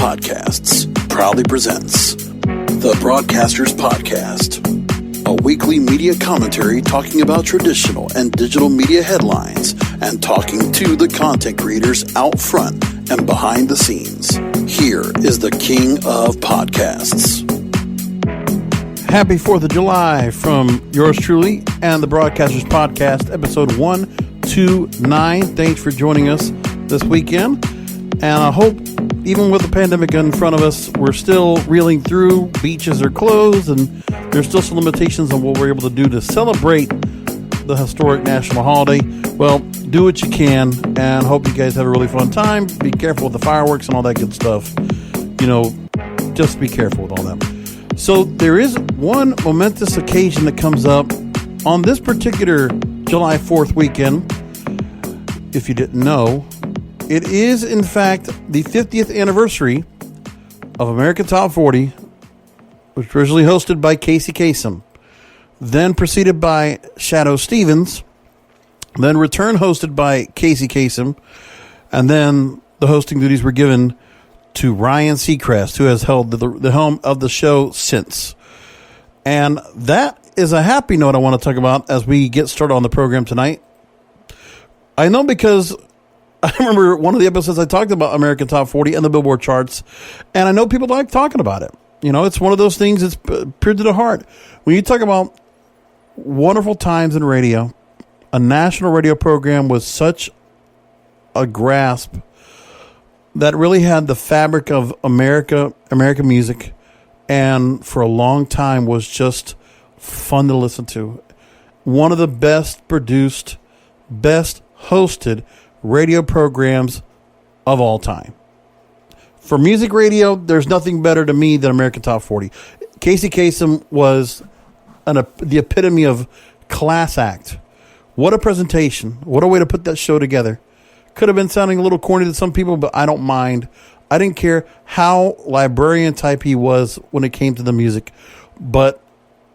Podcasts proudly presents The Broadcasters Podcast, a weekly media commentary talking about traditional and digital media headlines and talking to the content creators out front and behind the scenes. Here is the king of podcasts. Happy 4th of July from yours truly and the Broadcasters Podcast, episode 129. Thanks for joining us this weekend. And I hope, even with the pandemic in front of us, we're still reeling through. Beaches are closed, and there's still some limitations on what we're able to do to celebrate the historic national holiday. Well, do what you can, and hope you guys have a really fun time. Be careful with the fireworks and all that good stuff. You know, just be careful with all that. So there is one momentous occasion that comes up on this particular July 4th weekend. If you didn't know, it is, in fact, the 50th anniversary of American Top 40, which was originally hosted by Casey Kasem, then preceded by Shadoe Stevens, then return hosted by Casey Kasem, and then the hosting duties were given to Ryan Seacrest, who has held the helm of the show since. And that is a happy note I want to talk about as we get started on the program tonight. I know because I remember one of the episodes I talked about American Top 40 and the Billboard charts, and I know people like talking about it. You know, it's one of those things that's pure to the heart. When you talk about wonderful times in radio, a national radio program with such a grasp that really had the fabric of American music, and for a long time was just fun to listen to. One of the best produced, best hosted radio programs of all time. For music radio, there's nothing better to me than American Top 40. Casey Kasem was the epitome of class act. What a presentation. What a way to put that show together. Could have been sounding a little corny to some people, but I don't mind. I didn't care how librarian type he was when it came to the music, but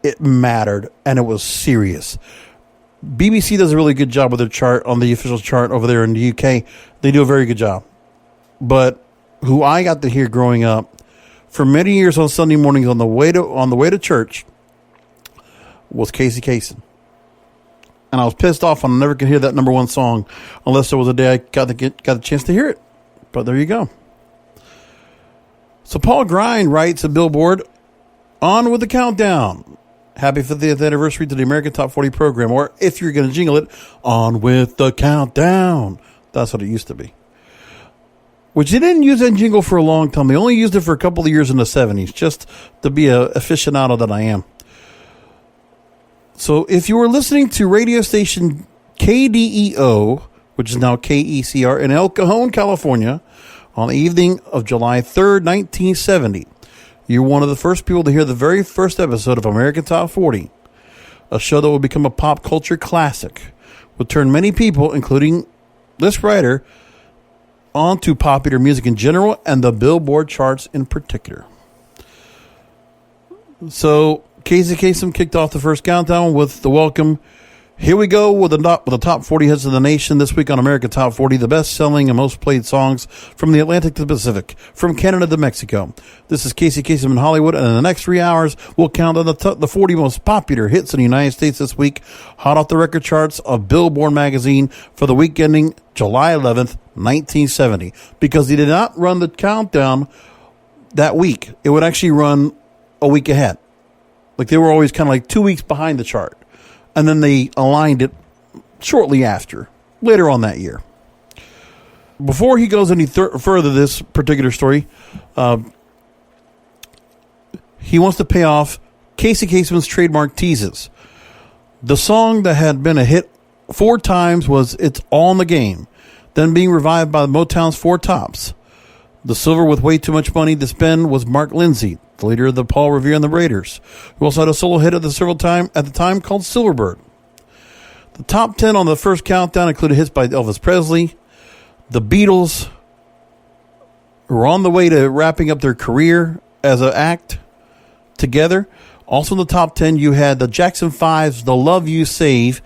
it mattered, and it was serious. BBC does a really good job with their chart on the official chart over there in the UK. They do a very good job. But who I got to hear growing up for many years on Sunday mornings on the way to church was Casey Kasem. And I was pissed off, and I never could hear that number one song unless there was a day I got the chance to hear it. But there you go. So Paul Grind writes at Billboard, "On with the countdown. Happy 50th anniversary to the American Top 40 program." Or if you're going to jingle it, "On with the countdown." That's what it used to be. Which they didn't use that jingle for a long time. They only used it for a couple of years in the 70s, just to be a aficionado that I am. So if you were listening to radio station KDEO, which is now KECR, in El Cajon, California, on the evening of July 3rd, 1970, you're one of the first people to hear the very first episode of American Top 40, a show that will become a pop culture classic, will turn many people, including this writer, onto popular music in general and the Billboard charts in particular. So Casey Kasem kicked off the first countdown with the welcome. Here we go with the top 40 hits of the nation this week on American Top 40, the best-selling and most played songs from the Atlantic to the Pacific, from Canada to Mexico. This is Casey Kasem in Hollywood, and in the next 3 hours, we'll count on the 40 most popular hits in the United States this week, hot off the record charts of Billboard magazine for the week ending July 11th, 1970. Because they did not run the countdown that week. It would actually run a week ahead. Like they were always kind of like 2 weeks behind the chart. And then they aligned it shortly after, later on that year. Before he goes any further, this particular story, he wants to pay off Casey Kasem's trademark teases. The song that had been a hit 4 times was "It's All in the Game," then being revived by Motown's Four Tops. The silver with way too much money to spend was Mark Lindsay, the leader of the Paul Revere and the Raiders, who also had a solo hit at the time called Silverbird. The top 10 on the first countdown included hits by Elvis Presley, the Beatles, who were on the way to wrapping up their career as an act together. Also in the top 10, you had the Jackson 5's "The Love You Save,"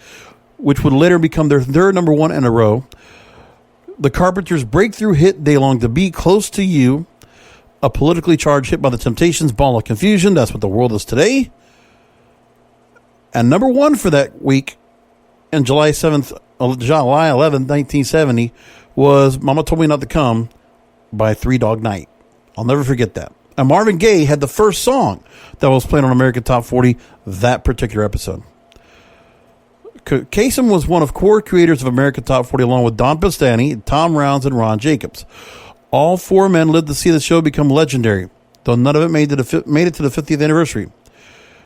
which would later become their third number one in a row. The Carpenters' breakthrough hit "They Long to Be Close to You," A politically charged hit by the Temptations, Ball of Confusion. That's what the world is today. And number one for that week, on July 11th, 1970, was Mama Told Me Not to Come by Three Dog Night. I'll never forget that. And Marvin Gaye had the first song that was played on American Top 40 that particular episode. Kasem was one of core creators of American Top 40 along with Don Pistani, Tom Rounds, and Ron Jacobs. All four men lived to see the show become legendary, though none of it made it to the 50th anniversary.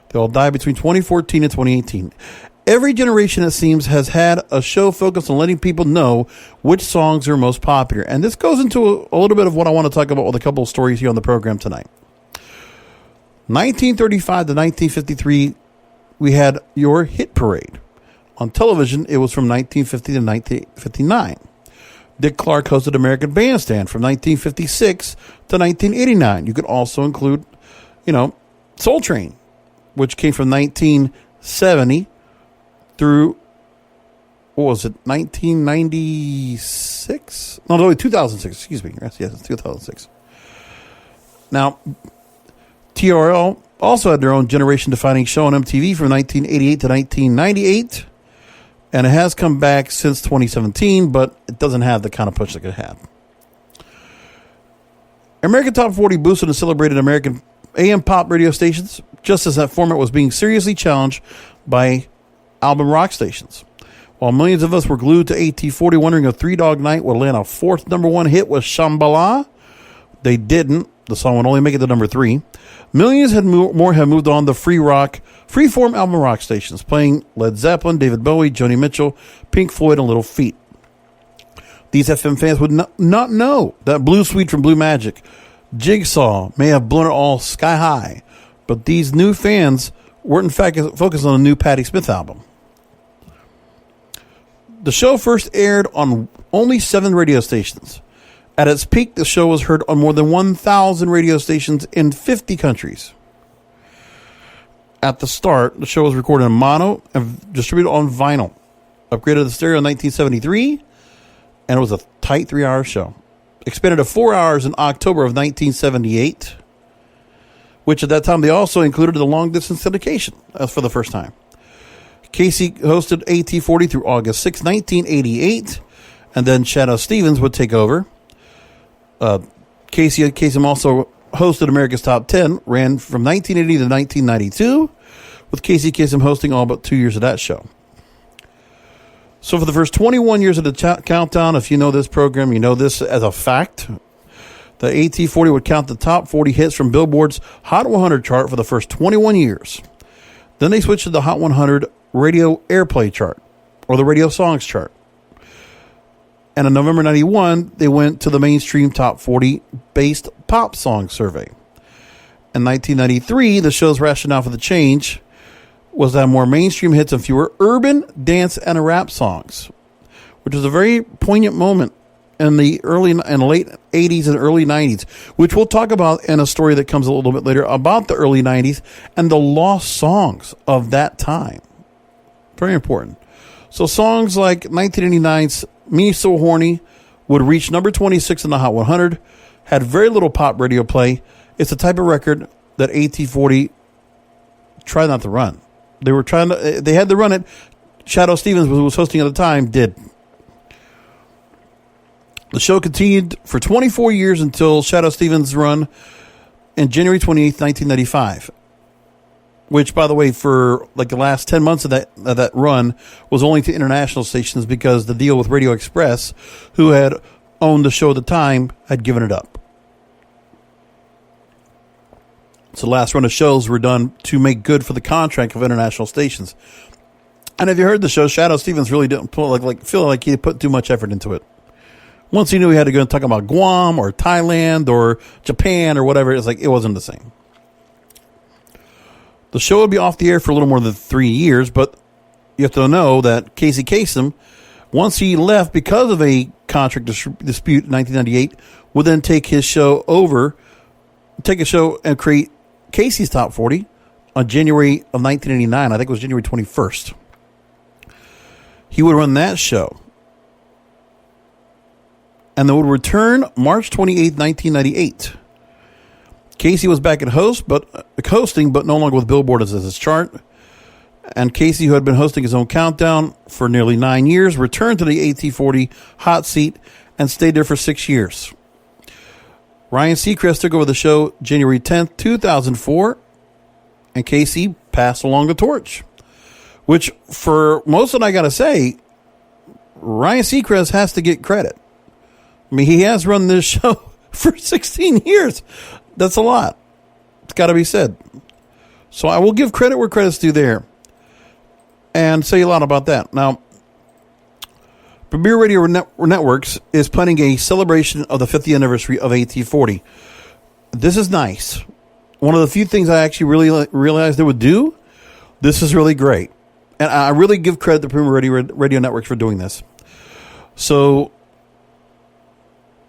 They all died between 2014 and 2018. Every generation, it seems, has had a show focused on letting people know which songs are most popular. And this goes into a little bit of what I want to talk about with a couple of stories here on the program tonight. 1935 to 1953, we had Your Hit Parade. On television, it was from 1950 to 1959. Dick Clark hosted American Bandstand from 1956 to 1989. You could also include, Soul Train, which came from 1970 through, 1996? No, 2006. Excuse me. Yes, it's 2006. Now, TRL also had their own generation-defining show on MTV from 1988 to 1998. And it has come back since 2017, but it doesn't have the kind of push that it had. American Top 40 boosted and celebrated American AM pop radio stations, just as that format was being seriously challenged by album rock stations. While millions of us were glued to AT40 wondering if Three Dog Night would land a fourth number one hit with Shambhala, they didn't. The song would only make it to number 3. Millions more have moved on to freeform album rock stations, playing Led Zeppelin, David Bowie, Joni Mitchell, Pink Floyd, and Little Feat. These FM fans would not know that Blue Suite from Blue Magic, Jigsaw may have blown it all sky high, but these new fans weren't in fact focused on the new Patti Smith album. The show first aired on only 7 radio stations. At its peak, the show was heard on more than 1,000 radio stations in 50 countries. At the start, the show was recorded in mono and distributed on vinyl. Upgraded to stereo in 1973, and it was a tight 3-hour show. Expanded to 4 hours in October of 1978, which at that time they also included the long-distance syndication. That's for the first time. Casey hosted AT40 through August 6, 1988, and then Shadow Stevens would take over. Casey Kasem also hosted America's Top 10, ran from 1980 to 1992, with Casey Kasem hosting all but 2 years of that show. So for the first 21 years of the countdown, if you know this program, you know this as a fact, the AT40 would count the top 40 hits from Billboard's Hot 100 chart for the first 21 years. Then they switched to the Hot 100 Radio Airplay chart, or the Radio Songs chart. And in November 91, they went to the mainstream top 40 based pop song survey. In 1993, the show's rationale for the change was to have more mainstream hits and fewer urban, dance, and rap songs, which was a very poignant moment in the early and late 80s and early 90s, which we'll talk about in a story that comes a little bit later about the early 90s and the lost songs of that time. Very important. So songs like 1989's Me So Horny would reach number 26 in the Hot 100, had very little pop radio play. It's the type of record that AT40 tried not to run. They had to run it. Shadow Stevens, who was hosting at the time, did. The show continued for 24 years until Shadow Stevens' run in January 28th, 1995. Which, by the way, for like the last 10 months of that run was only to international stations because the deal with Radio Express, who had owned the show at the time, had given it up. So the last run of shows were done to make good for the contract of international stations. And if you heard the show, Shadow Stevens really didn't feel like he put too much effort into it. Once he knew he had to go and talk about Guam or Thailand or Japan or whatever, it's like it wasn't the same. The show would be off the air for a little more than 3 years, but you have to know that Casey Kasem, once he left because of a contract dispute in 1998, would then take a show and create Casey's Top 40 on January of 1989. I think it was January 21st. He would run that show. And then would return March 28th, 1998. Casey was back at hosting, but no longer with Billboard as his chart. And Casey, who had been hosting his own countdown for nearly 9 years, returned to the AT40 hot seat and stayed there for 6 years. Ryan Seacrest took over the show January 10th, 2004, and Casey passed along the torch. Which, for most of it, I got to say, Ryan Seacrest has to get credit. I mean, he has run this show for 16 years. That's a lot. It's got to be said. So I will give credit where credit's due there. And say a lot about that. Now, Premier Radio Networks is planning a celebration of the 50th anniversary of AT40. This is nice. One of the few things I actually really realized they would do. This is really great. And I really give credit to Premier Radio Networks for doing this. So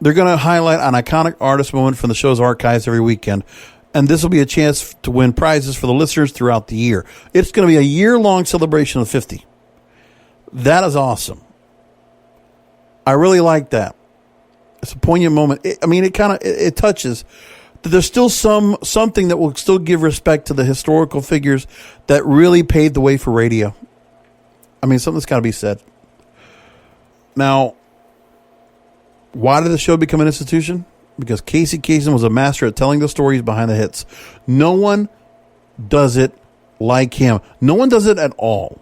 they're going to highlight an iconic artist moment from the show's archives every weekend. And this will be a chance to win prizes for the listeners throughout the year. It's going to be a year-long celebration of 50. That is awesome. I really like that. It's a poignant moment. It touches. There's still something that will still give respect to the historical figures that really paved the way for radio. I mean, something's got to be said. Now, why did the show become an institution? Because Casey Kasem was a master at telling the stories behind the hits. No one does it like him. No one does it at all.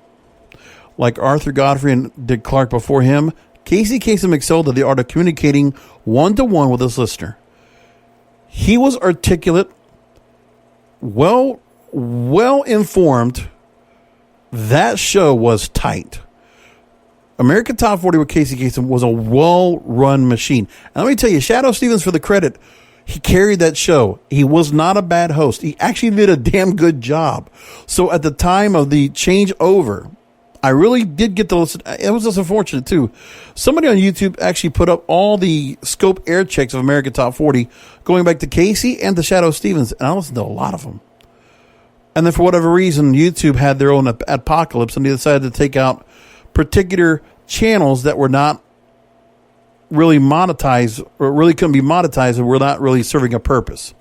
Like Arthur Godfrey and Dick Clark before him, Casey Kasem excelled at the art of communicating one-to-one with his listener. He was articulate, well informed. That show was tight. American Top 40 with Casey Kasem was a well-run machine. And let me tell you, Shadow Stevens, for the credit, he carried that show. He was not a bad host. He actually did a damn good job. So at the time of the changeover, I really did get to listen. It was just unfortunate, too. Somebody on YouTube actually put up all the scope air checks of American Top 40, going back to Casey and to Shadow Stevens, and I listened to a lot of them. And then for whatever reason, YouTube had their own apocalypse, and they decided to take out particular channels that were not really monetized, or really couldn't be monetized, and were not really serving a purpose.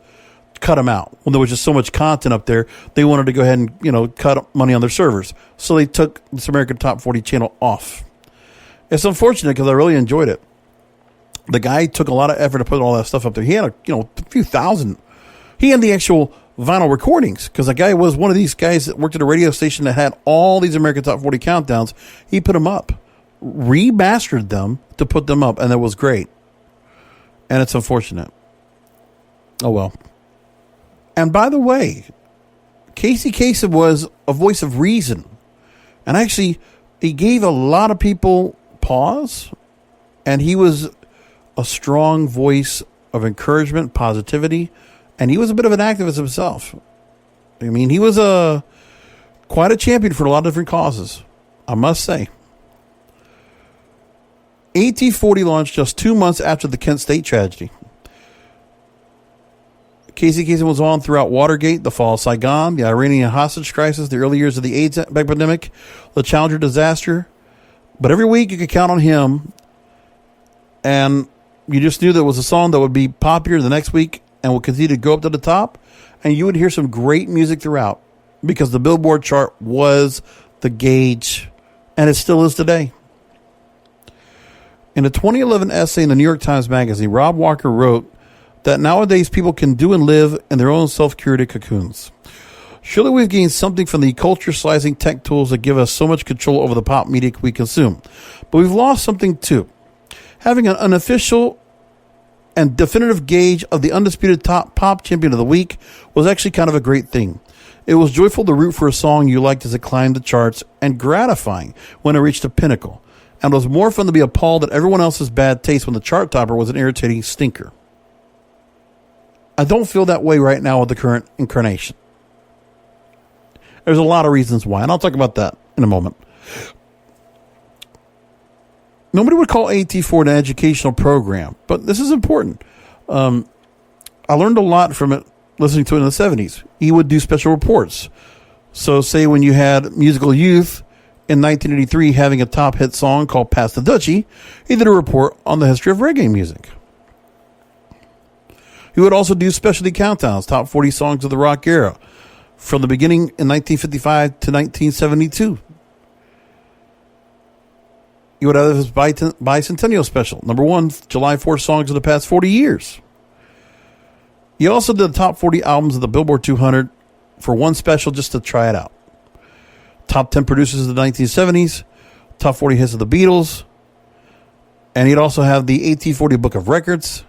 Cut them out. When there was just so much content up there, they wanted to go ahead and, cut money on their servers. So they took this American Top 40 channel off. It's unfortunate because I really enjoyed it. The guy took a lot of effort to put all that stuff up there. He had a few thousand. He had the actual vinyl recordings, because the guy was one of these guys that worked at a radio station that had all these American Top 40 countdowns. He put them up, remastered them to put them up, and it was great. And it's unfortunate. Oh, well. And by the way, Casey Kasem was a voice of reason. And actually, he gave a lot of people pause. And he was a strong voice of encouragement, positivity. And he was a bit of an activist himself. I mean, he was quite a champion for a lot of different causes, I must say. AT40 launched just 2 months after the Kent State tragedy. Casey Kasem was on throughout Watergate, the fall of Saigon, the Iranian hostage crisis, the early years of the AIDS epidemic, the Challenger disaster. But every week you could count on him, and you just knew that it was a song that would be popular the next week and would continue to go up to the top, and you would hear some great music throughout, because the Billboard chart was the gauge, and it still is today. In a 2011 essay in the New York Times Magazine, Rob Walker wrote that nowadays people can do and live in their own self-curated cocoons. Surely we've gained something from the culture-slicing tech tools that give us so much control over the pop media we consume. But we've lost something too. Having an unofficial and definitive gauge of the undisputed top pop champion of the week was actually kind of a great thing. It was joyful to root for a song you liked as it climbed the charts, and gratifying when it reached a pinnacle. And it was more fun to be appalled at everyone else's bad taste when the chart topper was an irritating stinker. I don't feel that way right now with the current incarnation. There's a lot of reasons why, and I'll talk about that in a moment. Nobody would call AT4 an educational program, but this is important. I learned a lot from it listening to it in the 70s. He would do special reports. So say when you had Musical Youth in 1983 having a top hit song called Pass the Dutchie, he did a report on the history of reggae music. He would also do specialty countdowns, top 40 songs of the rock era, from the beginning in 1955 to 1972. He would have his bicentennial special, number 1, July 4th songs of the past 40 years. He also did the top 40 albums of the Billboard 200 for one special just to try it out. Top 10 producers of the 1970s, top 40 hits of the Beatles, and he'd also have the 1840 Book of Records,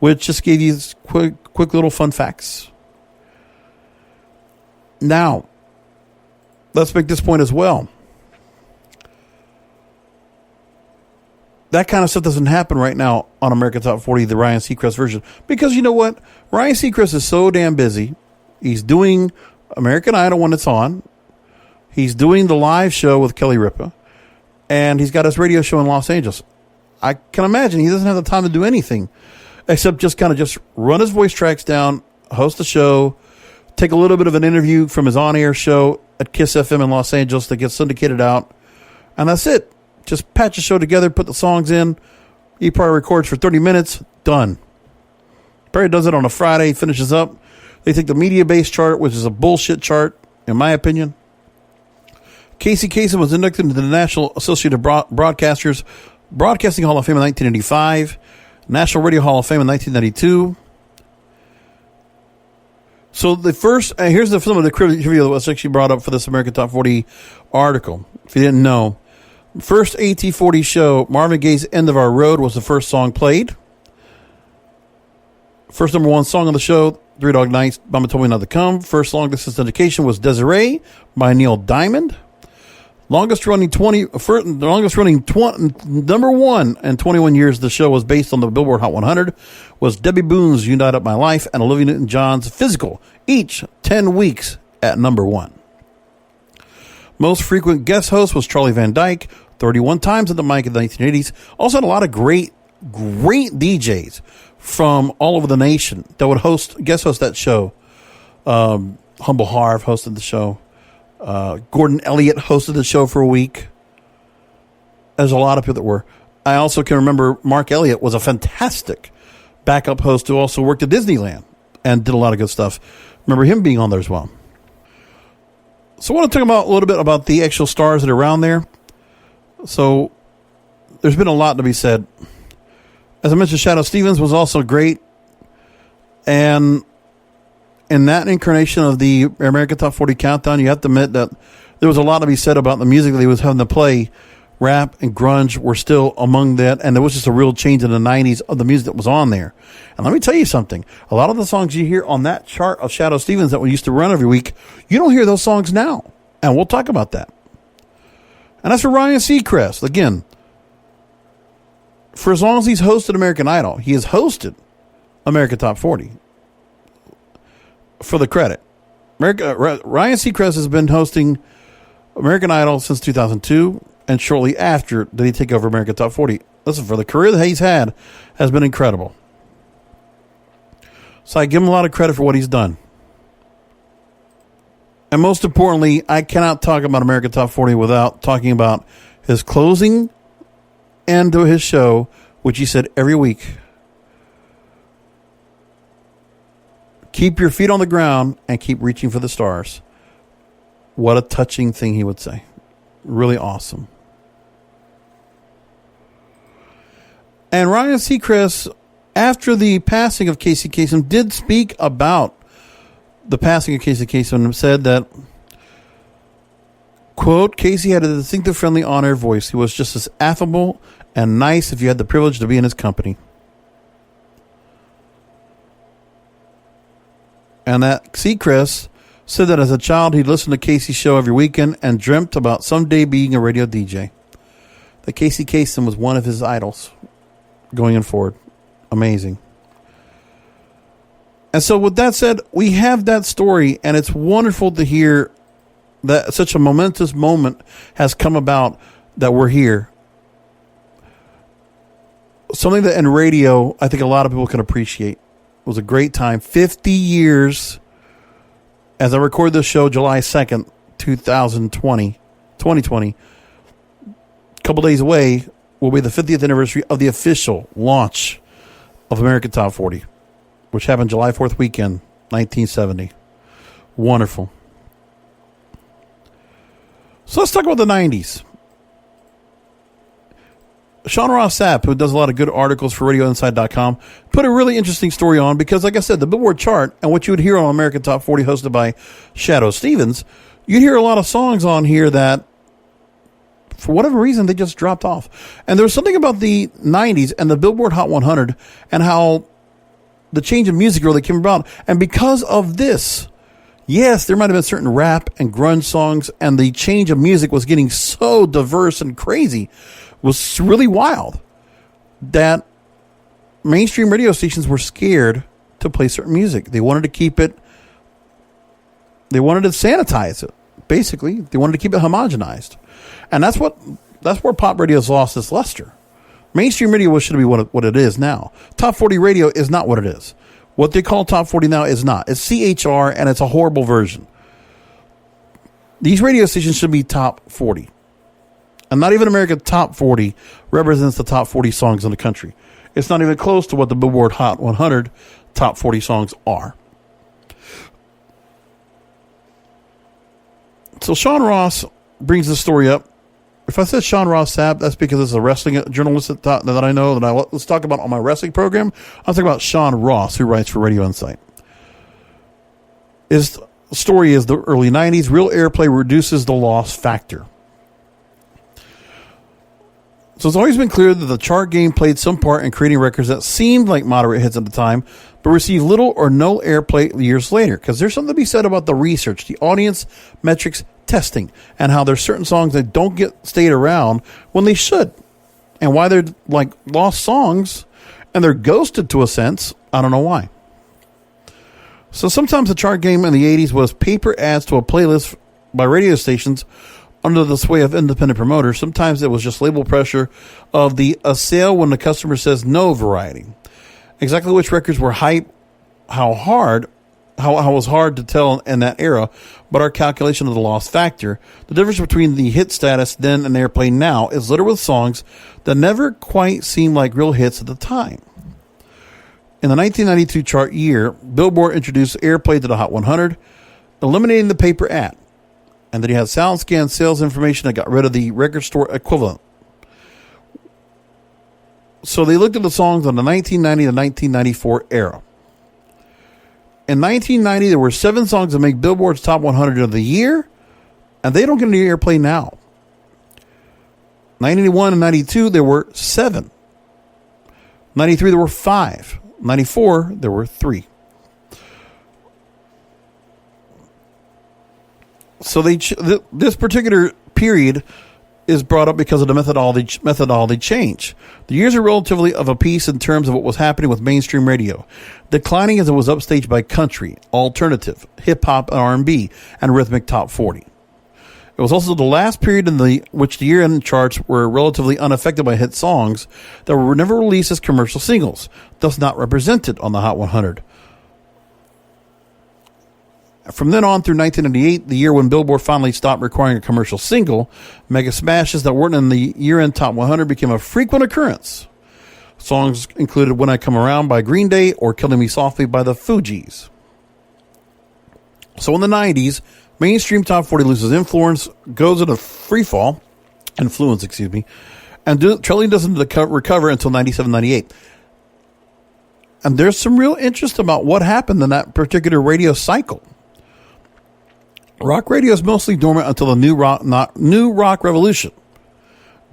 which just gave you quick little fun facts. Now, let's make this point as well. That kind of stuff doesn't happen right now on America Top 40, the Ryan Seacrest version. Because you know what? Ryan Seacrest is so damn busy. He's doing American Idol when it's on. He's doing the live show with Kelly Ripa. And he's got his radio show in Los Angeles. I can imagine he doesn't have the time to do anything except just run his voice tracks down, host a show, take a little bit of an interview from his on-air show at Kiss FM in Los Angeles that gets syndicated out. And that's it. Just patch the show together, put the songs in. He probably records for 30 minutes. Done. Probably does it on a Friday, finishes up. They take the media-based chart, which is a bullshit chart, in my opinion. Casey Kasem was inducted into the National Associated Broadcasters Broadcasting Hall of Fame in 1985, National Radio Hall of Fame in 1992. So the first, here's some of the trivia that was actually brought up for this American Top 40 article. If you didn't know, first AT40 show, Marvin Gaye's "End of Our Road" was the first song played. First number 1 song on the show, Three Dog Nights, Mama Told Me Not to Come. First long distance education was Desiree by Neil Diamond. Longest running number 1 in 21 years. The show was based on the Billboard Hot 100. Was Debbie Boone's "You Light Up My Life" and Olivia Newton-John's "Physical," each 10 weeks at number 1. Most frequent guest host was Charlie Van Dyke, 31 times at the mic in the 1980s. Also had a lot of great DJs from all over the nation that would guest host that show. Humble Harv hosted the show. Gordon Elliott hosted the show for a week. There's a lot of people that were. I also can remember Mark Elliott was a fantastic backup host who also worked at Disneyland and did a lot of good stuff. Remember him being on there as well. So I want to talk about a little bit about the actual stars that are around there. So there's been a lot to be said. As I mentioned, Shadow Stevens was also great. And in that incarnation of the American Top 40 Countdown, you have to admit that there was a lot to be said about the music that he was having to play. Rap and grunge were still among that, and there was just a real change in the 90s of the music that was on there. And let me tell you something. A lot of the songs you hear on that chart of Shadow Stevens that we used to run every week, you don't hear those songs now. And we'll talk about that. And as for Ryan Seacrest, again, for as long as he's hosted American Idol, he has hosted American Top 40. For the credit. Ryan Seacrest has been hosting American Idol since 2002, and shortly after did he take over American Top 40. Listen, for the career that he's had has been incredible. So I give him a lot of credit for what he's done. And most importantly, I cannot talk about American Top 40 without talking about his closing end to his show, which he said every week. Keep your feet on the ground and keep reaching for the stars. What a touching thing he would say. Really awesome. And Ryan Seacrest, after the passing of Casey Kasem, did speak about the passing of Casey Kasem and said that, quote, Casey had a distinctive, friendly, on-air voice. He was just as affable and nice if you had the privilege to be in his company. And that Seacrest said that as a child, he'd listen to Casey's show every weekend and dreamt about someday being a radio DJ. That Casey Kasem was one of his idols going in forward. Amazing. And so with that said, we have that story, and it's wonderful to hear that such a momentous moment has come about, that we're here. Something that in radio, I think a lot of people can appreciate. It was a great time. 50 years, as I record this show, July 2nd, 2020. A couple days away will be the 50th anniversary of the official launch of American Top 40. which happened July 4th weekend, 1970. Wonderful. So let's talk about the 90s. Sean Ross Sapp, who does a lot of good articles for RadioInside.com, put a really interesting story on because, like I said, the Billboard chart and what you would hear on American Top 40 hosted by Shadow Stevens, you'd hear a lot of songs on here that, for whatever reason, they just dropped off. And there was something about the 90s and the Billboard Hot 100 and how the change in music really came about. And because of this, yes, there might have been certain rap and grunge songs, and the change of music was getting so diverse and crazy, was really wild, that mainstream radio stations were scared to play certain music. They wanted to keep it, they wanted to sanitize it, basically. They wanted to keep it homogenized. And that's where pop radio has lost its luster. Mainstream radio should be what it is now. Top 40 radio is not what it is. What they call Top 40 now is not. It's CHR, and it's a horrible version. These radio stations should be Top 40. And not even America's Top 40 represents the top 40 songs in the country. It's not even close to what the Billboard Hot 100 top 40 songs are. So Sean Ross brings this story up. If I said Sean Ross Sapp, that's because it's a wrestling journalist that I know let's talk about on my wrestling program. I'm talking about Sean Ross, who writes for Radio Insight. His story is the early 90s. Real airplay reduces the loss factor. So it's always been clear that the chart game played some part in creating records that seemed like moderate hits at the time, but received little or no airplay years later. Because there's something to be said about the research, the audience metrics testing, and how there's certain songs that don't get stayed around when they should. And why they're like lost songs, and they're ghosted to a sense. I don't know why. So sometimes the chart game in the 80s was paper ads to a playlist by radio stations under the sway of independent promoters. Sometimes it was just label pressure of a sale when the customer says no variety. Exactly which records were hype, how it was hard to tell in that era, but our calculation of the loss factor, the difference between the hit status then and airplay now, is littered with songs that never quite seemed like real hits at the time. In the 1992 chart year, Billboard introduced airplay to the Hot 100, eliminating the paper ad. And then you had SoundScan sales information that got rid of the record store equivalent. So they looked at the songs on the 1990 to 1994 era. In 1990, there were 7 songs that make Billboard's Top 100 of the year, and they don't get any airplay now. 1991 and 92, there were 7. 93, there were 5. 94, there were 3. So this particular period is brought up because of the methodology change. The years are relatively of a piece in terms of what was happening with mainstream radio, declining as it was upstaged by country, alternative, hip-hop, and R&B, and rhythmic top 40. It was also the last period in which the year-end charts were relatively unaffected by hit songs that were never released as commercial singles, thus not represented on the Hot 100. From then on through 1998, the year when Billboard finally stopped requiring a commercial single, mega smashes that weren't in the year-end Top 100 became a frequent occurrence. Songs included When I Come Around by Green Day or Killing Me Softly by the Fugees. So in the 90s, mainstream Top 40 loses influence, goes into influence, and Charlie doesn't recover until 97, 98. And there's some real interest about what happened in that particular radio cycle. Rock radio is mostly dormant until the new rock revolution.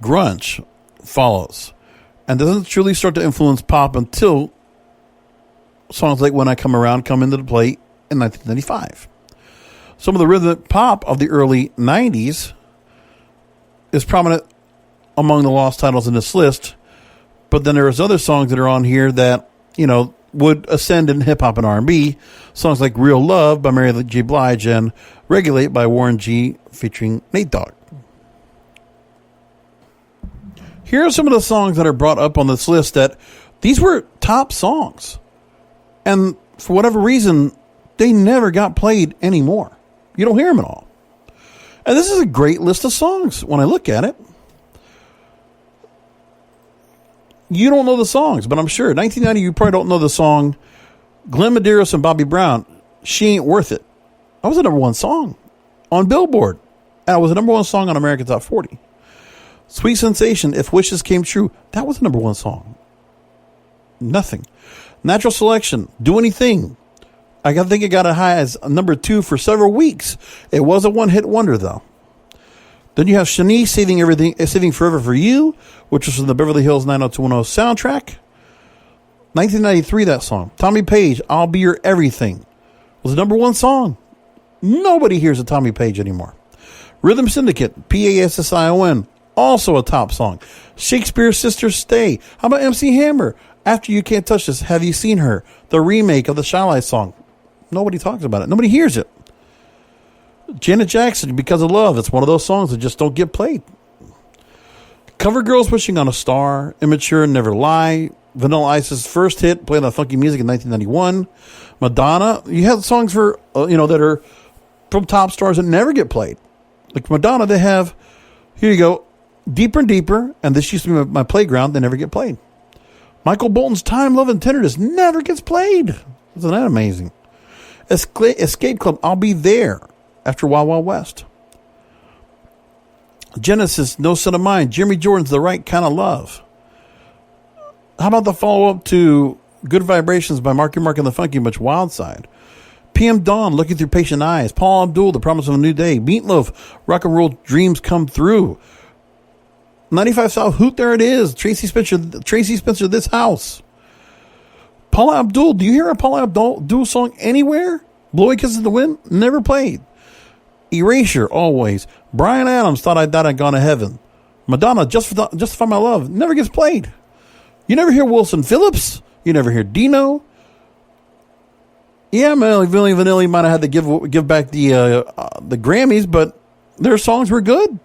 Grunge follows and doesn't truly start to influence pop until songs like When I Come Around come into play in 1995. Some of the rhythmic pop of the early 90s is prominent among the lost titles in this list, but then there's other songs that are on here that, would ascend in hip-hop and R&B. Songs like Real Love by Mary J. Blige and Regulate by Warren G. featuring Nate Dogg. Here are some of the songs that are brought up on this list that these were top songs. And for whatever reason, they never got played anymore. You don't hear them at all. And this is a great list of songs when I look at it. You don't know the songs, but I'm sure 1990 you probably don't know the song Glenn Medeiros and Bobby Brown, She Ain't Worth It. That was the number one song on Billboard. And it was the number one song on American Top 40. Sweet Sensation, If Wishes Came True. That was the number one song. Nothing. Natural Selection, Do Anything. I think it got as high as number 2 for several weeks. It was a one-hit wonder, though. Then you have Shanice, Saving Forever for You, which was from the Beverly Hills 90210 soundtrack. 1993, that song. Tommy Page, I'll Be Your Everything, was the number one song. Nobody hears a Tommy Page anymore. Rhythm Syndicate, Passion, also a top song. Shakespeare's Sister Stay. How about MC Hammer? After You Can't Touch This, Have You Seen Her? The remake of the Shy Life song. Nobody talks about it. Nobody hears it. Janet Jackson, Because of Love. It's one of those songs that just don't get played. Cover Girls Wishing on a Star. Immature, Never Lie. Vanilla Ice's first hit, playing on Funky Music in 1991. Madonna. You have songs for, that are from top stars that never get played. Like Madonna, they have, here you go, Deeper and Deeper, and This Used to Be My Playground. They never get played. Michael Bolton's Time, Love, and Tenderness never gets played. Isn't that amazing? Escape Club, I'll Be There, after Wild Wild West. Genesis, No Son of Mine. Jeremy Jordan's The Right Kind of Love. How about the follow-up to Good Vibrations by Marky Mark and the Funky Bunch, Wild Side? PM Dawn, Looking Through Patient Eyes. Paul Abdul, The Promise of a New Day. Meatloaf, Rock and Roll Dreams Come Through. 95 South, Hoot, There It Is. Tracy Spencer, This House. Paula Abdul, do you hear a Paula Abdul song anywhere? Blowing Kisses in the Wind, never played. Erasure, Always. Bryan Adams, Thought I Died I'd Gone to Heaven. Madonna, Justify My Love, never gets played. You never hear Wilson Phillips. You never hear Dino. Yeah, Milli Vanilli might have had to give back the Grammys, but their songs were good.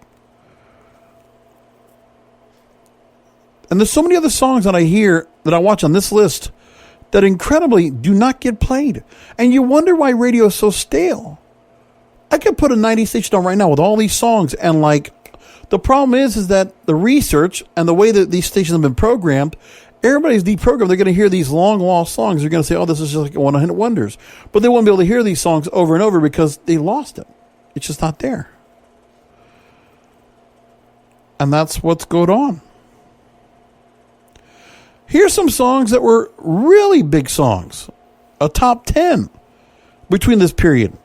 And there's so many other songs that I hear, that I watch on this list, that incredibly do not get played. And you wonder why radio is so stale. I could put a 90s station on right now with all these songs, and the problem is that the research and the way that these stations have been programmed, everybody's deprogrammed. They're going to hear these long lost songs. They're going to say, oh, this is just like one-hit wonders. But they won't be able to hear these songs over and over because they lost it. It's just not there. And that's what's going on. Here's some songs that were really big songs. A top 10 between this period.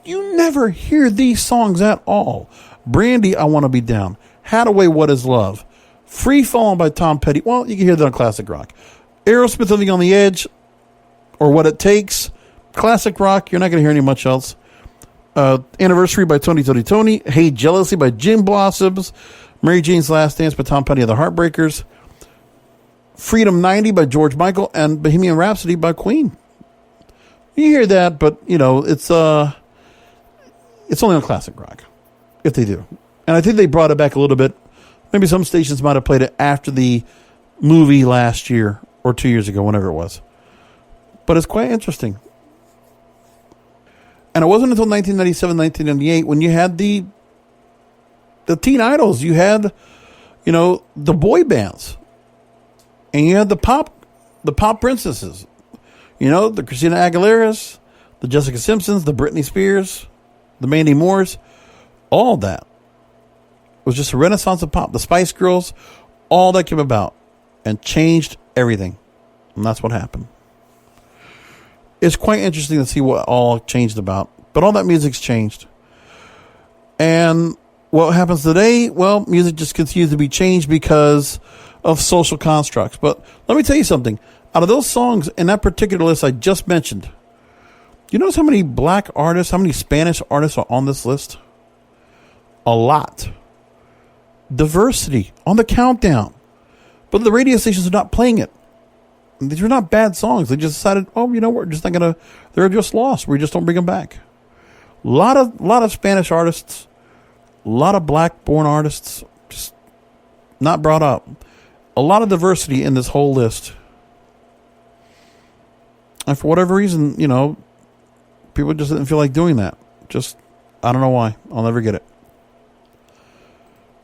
You never hear these songs at all. Brandy, I Want to Be Down. Hadaway, What Is Love. Free Falling by Tom Petty. Well, you can hear that on classic rock. Aerosmith, Living on the Edge, or What It Takes. Classic rock. You're not going to hear any much else. Anniversary by Tony. Hey Jealousy by Gin Blossoms. Mary Jane's Last Dance by Tom Petty and the Heartbreakers. Freedom 90 by George Michael, and Bohemian Rhapsody by Queen. You hear that, but it's only on classic rock, if they do. And I think they brought it back a little bit. Maybe some stations might have played it after the movie last year or 2 years ago, whenever it was. But it's quite interesting. And it wasn't until 1997, 1998 when you had the teen idols. You had, the boy bands. And you had the pop princesses. The Christina Aguileras, the Jessica Simpsons, the Britney Spears, the Mandy Moores. All that. It was just a renaissance of pop. The Spice Girls, all that came about and changed everything. And that's what happened. It's quite interesting to see what all changed about. But all that music's changed. And what happens today? Well, music just continues to be changed because of social constructs. But let me tell you something. Out of those songs in that particular list I just mentioned, you notice how many black artists, how many Spanish artists are on this list? A lot. Diversity on the countdown. But the radio stations are not playing it. These are not bad songs. They just decided, we're just not going to, they're just lost. We just don't bring them back. A lot of Spanish artists, a lot of black-born artists, just not brought up. A lot of diversity in this whole list. And for whatever reason, people just didn't feel like doing that. Just, I don't know why. I'll never get it.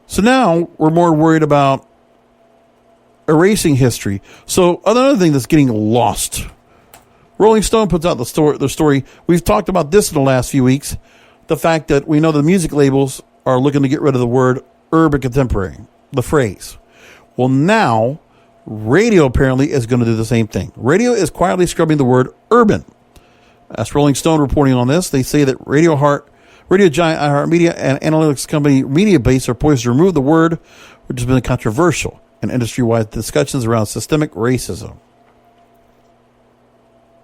So now we're more worried about erasing history. So another thing that's getting lost Rolling Stone puts out the story. We've talked about this in the last few weeks. The fact that we know the music labels are looking to get rid of the word urban contemporary, the phrase. Well, now radio apparently is going to do the same thing. Radio is quietly scrubbing the word urban. That's Rolling Stone reporting on this. They say that radio giant iHeartMedia and analytics company MediaBase are poised to remove the word, which has been controversial in industry-wide discussions around systemic racism.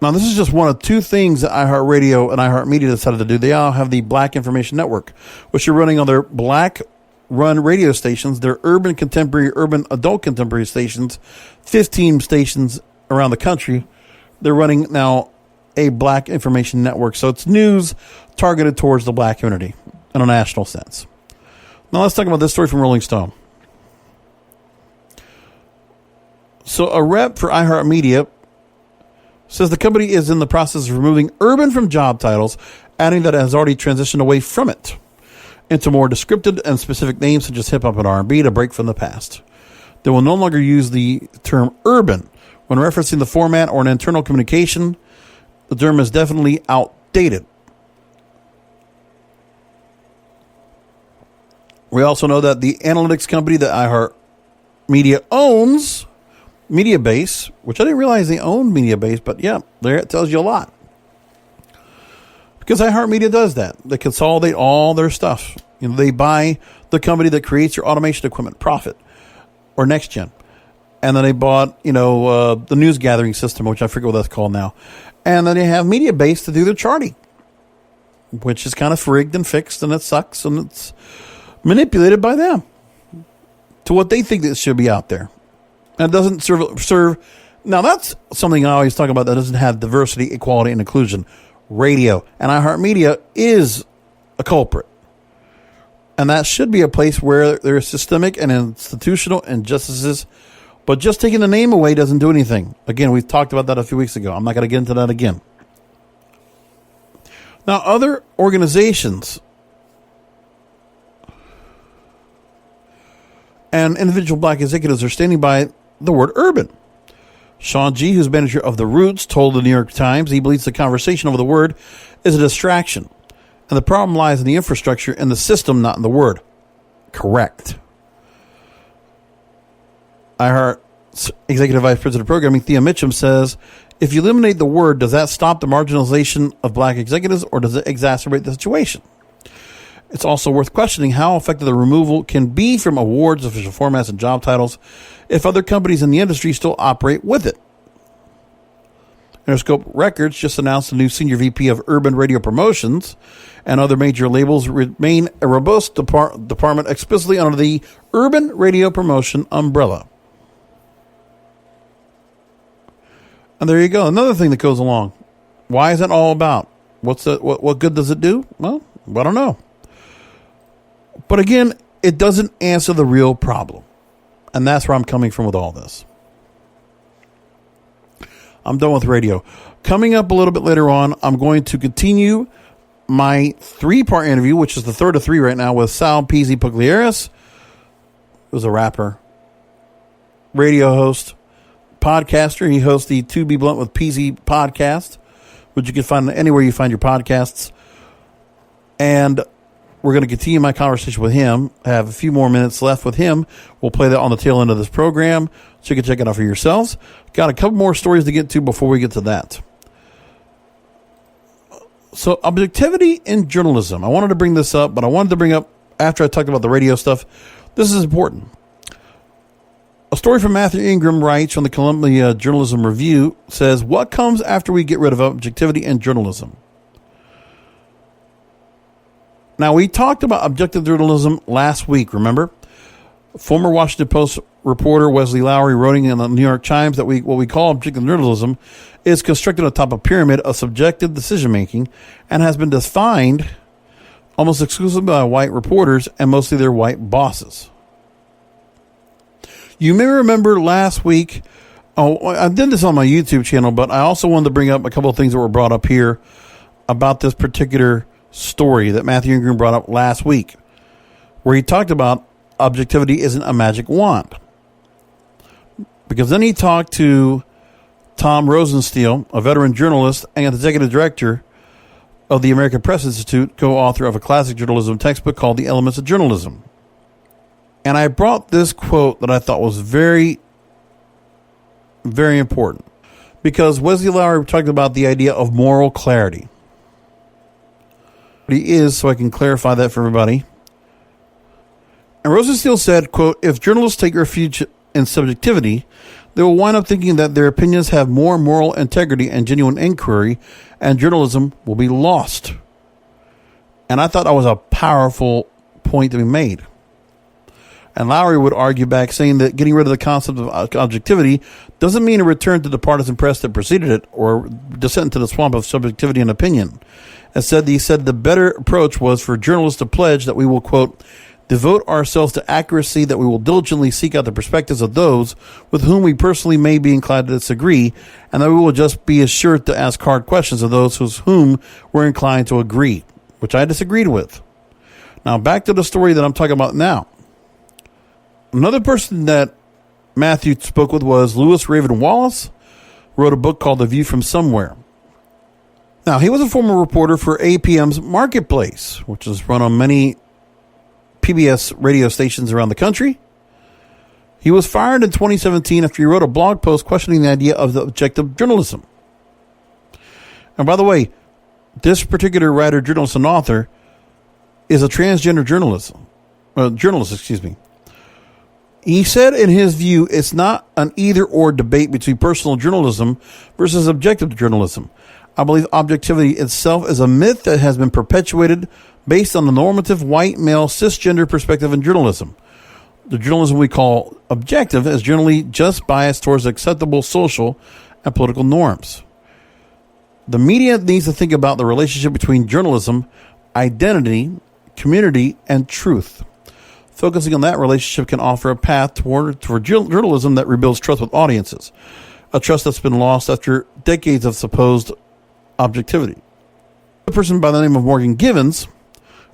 Now, this is just one of two things that iHeartRadio and iHeartMedia decided to do. They all have the Black Information Network, which are running on their Black-run radio stations, their urban contemporary, urban adult contemporary stations, 15 stations around the country. They're running now a Black Information Network. So it's news targeted towards the Black community in a national sense. Now, let's talk about this story from Rolling Stone. So a rep for iHeartMedia says the company is in the process of removing urban from job titles, adding that it has already transitioned away from it into more descriptive and specific names such as hip-hop and R&B to break from the past. They will no longer use the term urban when referencing the format or an internal communication. The term is definitely outdated. We also know that the analytics company that iHeartMedia owns, MediaBase, which I didn't realize they owned MediaBase, but yeah, there it tells you a lot. Because iHeartMedia does that. They consolidate all their stuff. You know, they buy the company that creates your automation equipment, Profit, or NextGen. And then they bought, the news gathering system, which I forget what that's called now. And then they have MediaBase to do their charting, which is kind of rigged and fixed, and it sucks, and it's manipulated by them to what they think that should be out there. And it doesn't serve. Now, that's something I always talk about that doesn't have diversity, equality, and inclusion. Radio and iHeartMedia is a culprit. And that should be a place where there is systemic and institutional injustices. But just taking the name away doesn't do anything. Again, we've talked about that a few weeks ago. I'm not going to get into that again. Now, other organizations and individual Black executives are standing by the word urban. Sean G., who's manager of The Roots, told the New York Times he believes the conversation over the word is a distraction, and the problem lies in the infrastructure and the system, not in the word. Correct. iHeart Executive Vice President of Programming, Thea Mitchum, says, if you eliminate the word, does that stop the marginalization of Black executives, or does it exacerbate the situation? It's also worth questioning how effective the removal can be from awards, official formats, and job titles if other companies in the industry still operate with it. Interscope Records just announced a new senior VP of Urban Radio Promotions, and other major labels remain a robust department explicitly under the Urban Radio Promotion umbrella. And there you go. Another thing that goes along. Why is that all about? What good does it do? Well, I don't know. But again, it doesn't answer the real problem. And that's where I'm coming from with all this. I'm done with radio. Coming up a little bit later on, I'm going to continue my 3-part interview, which is the third of 3 right now, with Sal Peasy Puglieres, who's a rapper, radio host, podcaster. He hosts the To Be Blunt with Peasy podcast, which you can find anywhere you find your podcasts. And we're going to continue my conversation with him. I have a few more minutes left with him. We'll play that on the tail end of this program, so you can check it out for yourselves. Got a couple more stories to get to before we get to that. So, objectivity in journalism. I wanted to bring this up, but I wanted to bring up, after I talked about the radio stuff, this is important. A story from Matthew Ingram writes from the Columbia Journalism Review says, what comes after we get rid of objectivity in journalism? Now, we talked about objective journalism last week, remember? Former Washington Post reporter Wesley Lowery wrote in the New York Times that what we call objective journalism is constructed atop a pyramid of subjective decision-making and has been defined almost exclusively by white reporters and mostly their white bosses. You may remember last week, I did this on my YouTube channel, but I also wanted to bring up a couple of things that were brought up here about this particular story that Matthew Ingram brought up last week, where he talked about objectivity isn't a magic wand. Because then he talked to Tom Rosenstiel, a veteran journalist and executive director of the American Press Institute, co-author of a classic journalism textbook called The Elements of Journalism. And I brought this quote that I thought was very, very important, because Wesley Lowery talked about the idea of moral clarity. He is, so I can clarify that for everybody. And Rosenstiel said, quote, "If journalists take refuge in subjectivity, they will wind up thinking that their opinions have more moral integrity and genuine inquiry, and journalism will be lost." And I thought that was a powerful point to be made. And Lowery would argue back, saying that getting rid of the concept of objectivity doesn't mean a return to the partisan press that preceded it, or descent into the swamp of subjectivity and opinion. Instead, he said the better approach was for journalists to pledge that we will, quote, "devote ourselves to accuracy, that we will diligently seek out the perspectives of those with whom we personally may be inclined to disagree, and that we will just be assured to ask hard questions of those with whom we're inclined to agree," which I disagreed with. Now, back to the story that I'm talking about now. Another person that Matthew spoke with was Lewis Raven Wallace, who wrote a book called The View from Somewhere. Now, he was a former reporter for APM's Marketplace, which is run on many PBS radio stations around the country. He was fired in 2017 after he wrote a blog post questioning the idea of the objective journalism. And by the way, this particular writer, journalist, and author is a transgender journalist. He said, in his view, it's not an either-or debate between personal journalism versus objective journalism. I believe objectivity itself is a myth that has been perpetuated based on the normative white male cisgender perspective in journalism. The journalism we call objective is generally just biased towards acceptable social and political norms. The media needs to think about the relationship between journalism, identity, community, and truth. Focusing on that relationship can offer a path toward journalism that rebuilds trust with audiences, a trust that's been lost after decades of supposed objectivity. A person by the name of Morgan Givens,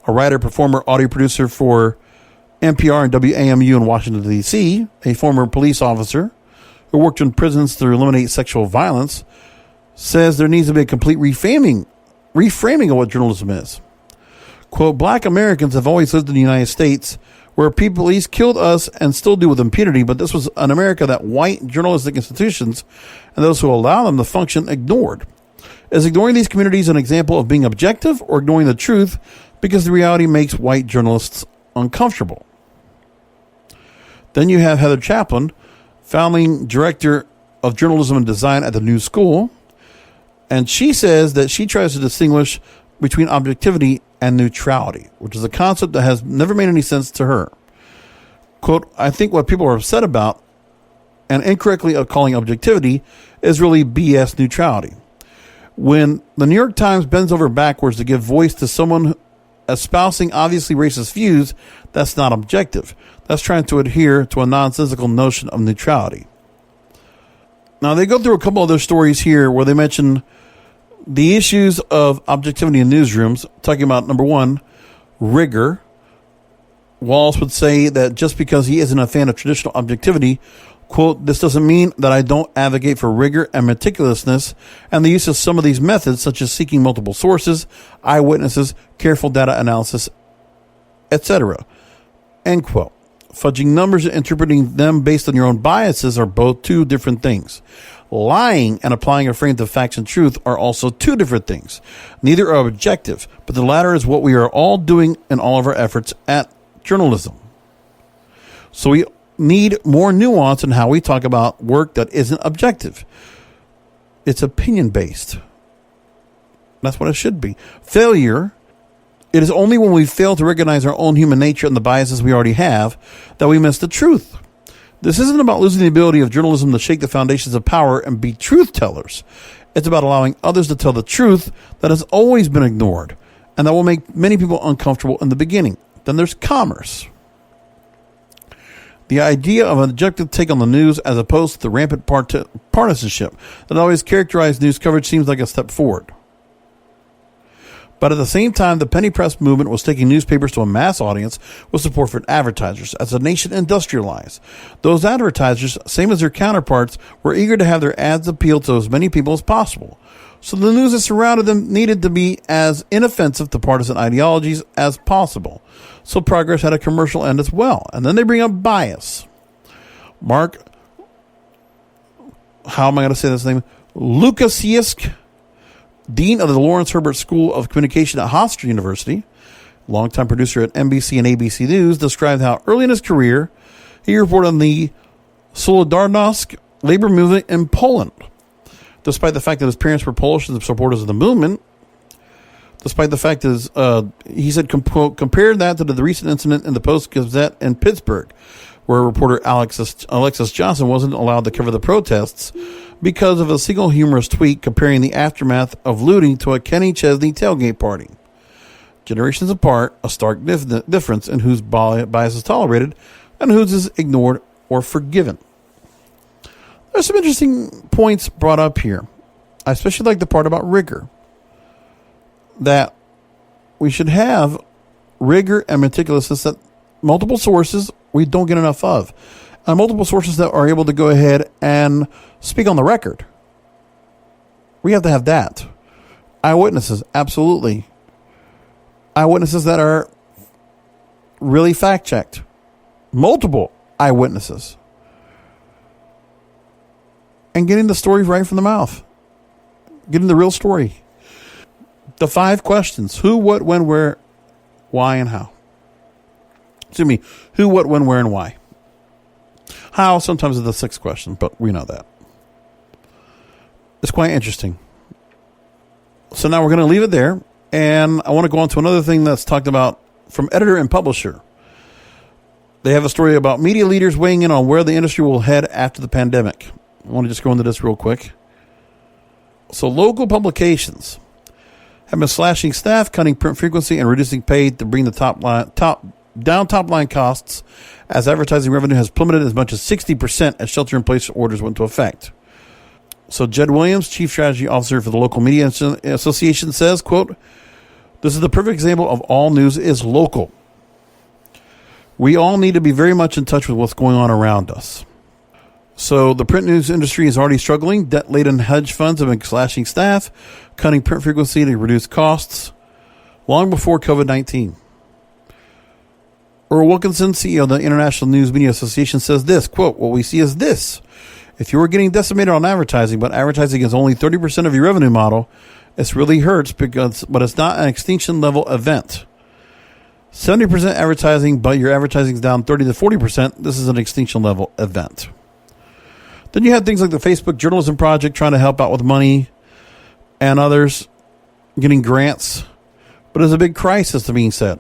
a writer, performer, audio producer for NPR and WAMU in Washington, D.C., a former police officer who worked in prisons to eliminate sexual violence, says there needs to be a complete reframing of what journalism is. Quote, "Black Americans have always lived in the United States where police killed us and still do with impunity, but this was an America that white journalistic institutions and those who allow them to function ignored. Is ignoring these communities an example of being objective or ignoring the truth because the reality makes white journalists uncomfortable?" Then you have Heather Chaplin, founding director of journalism and design at the New School, and she says that she tries to distinguish between objectivity and neutrality, which is a concept that has never made any sense to her. Quote, "I think what people are upset about and incorrectly calling objectivity is really BS neutrality. When the New York Times bends over backwards to give voice to someone espousing obviously racist views, that's not objective. That's trying to adhere to a nonsensical notion of neutrality." Now, they go through a couple other stories here where they mention the issues of objectivity in newsrooms, talking about, number one, rigor. Wallace would say that just because he isn't a fan of traditional objectivity, quote, "this doesn't mean that I don't advocate for rigor and meticulousness and the use of some of these methods, such as seeking multiple sources, eyewitnesses, careful data analysis, etc." End quote. Fudging numbers and interpreting them based on your own biases are both two different things. Lying and applying a frame to facts and truth are also two different things. Neither are objective, but the latter is what we are all doing in all of our efforts at journalism. So we need more nuance in how we talk about work that isn't objective. It's opinion-based. That's what it should be. Failure. It is only when we fail to recognize our own human nature and the biases we already have that we miss the truth. This isn't about losing the ability of journalism to shake the foundations of power and be truth tellers. It's about allowing others to tell the truth that has always been ignored and that will make many people uncomfortable in the beginning. Then there's commerce. The idea of an objective take on the news as opposed to the rampant partisanship that always characterized news coverage seems like a step forward. But at the same time, the penny press movement was taking newspapers to a mass audience with support for advertisers. As the nation industrialized, those advertisers, same as their counterparts, were eager to have their ads appeal to as many people as possible. So the news that surrounded them needed to be as inoffensive to partisan ideologies as possible. So progress had a commercial end as well. And then they bring up bias. Mark, how am I going to say this name? Lukasiewicz, Dean of the Lawrence Herbert School of Communication at Hofstra University, longtime producer at NBC and ABC News, described how early in his career, he reported on the Solidarność labor movement in Poland. Despite the fact that his parents were Polish and supporters of the movement, despite the fact that he said, compared that to the recent incident in the Post-Gazette in Pittsburgh, where reporter Alexis Johnson wasn't allowed to cover the protests because of a single humorous tweet comparing the aftermath of looting to a Kenny Chesney tailgate party. Generations apart, a stark difference in whose bias is tolerated and whose is ignored or forgiven. There's some interesting points brought up here. I especially like the part about rigor. That we should have rigor and meticulousness that multiple sources we don't get enough of. And multiple sources that are able to go ahead and speak on the record. We have to have that. Eyewitnesses, absolutely. Eyewitnesses that are really fact-checked. Multiple eyewitnesses. And getting the story right from the mouth. Getting the real story. The 5 questions. Who, what, when, where, why, and how. Excuse me. Who, what, when, where, and why. How sometimes is the 6th question, but we know that. It's quite interesting. So now we're going to leave it there. And I want to go on to another thing that's talked about from editor and publisher. They have a story about media leaders weighing in on where the industry will head after the pandemic. I want to just go into this real quick. So local publications have been slashing staff, cutting print frequency, and reducing pay to bring the top line costs, as advertising revenue has plummeted as much as 60% as shelter-in-place orders went into effect. So Jed Williams, Chief Strategy Officer for the Local Media Association, says, quote, "This is the perfect example of all news is local. We all need to be very much in touch with what's going on around us." So the print news industry is already struggling. Debt-laden hedge funds have been slashing staff, cutting print frequency to reduce costs long before COVID-19. Earl Wilkinson, CEO of the International News Media Association, says this, quote, "What we see is this. If you were getting decimated on advertising, but advertising is only 30% of your revenue model, this really hurts but it's not an extinction level event. 70% advertising, but your advertising is down 30 to 40%. This is an extinction level event." Then you have things like the Facebook Journalism Project trying to help out with money and others getting grants. But there's a big crisis to being said.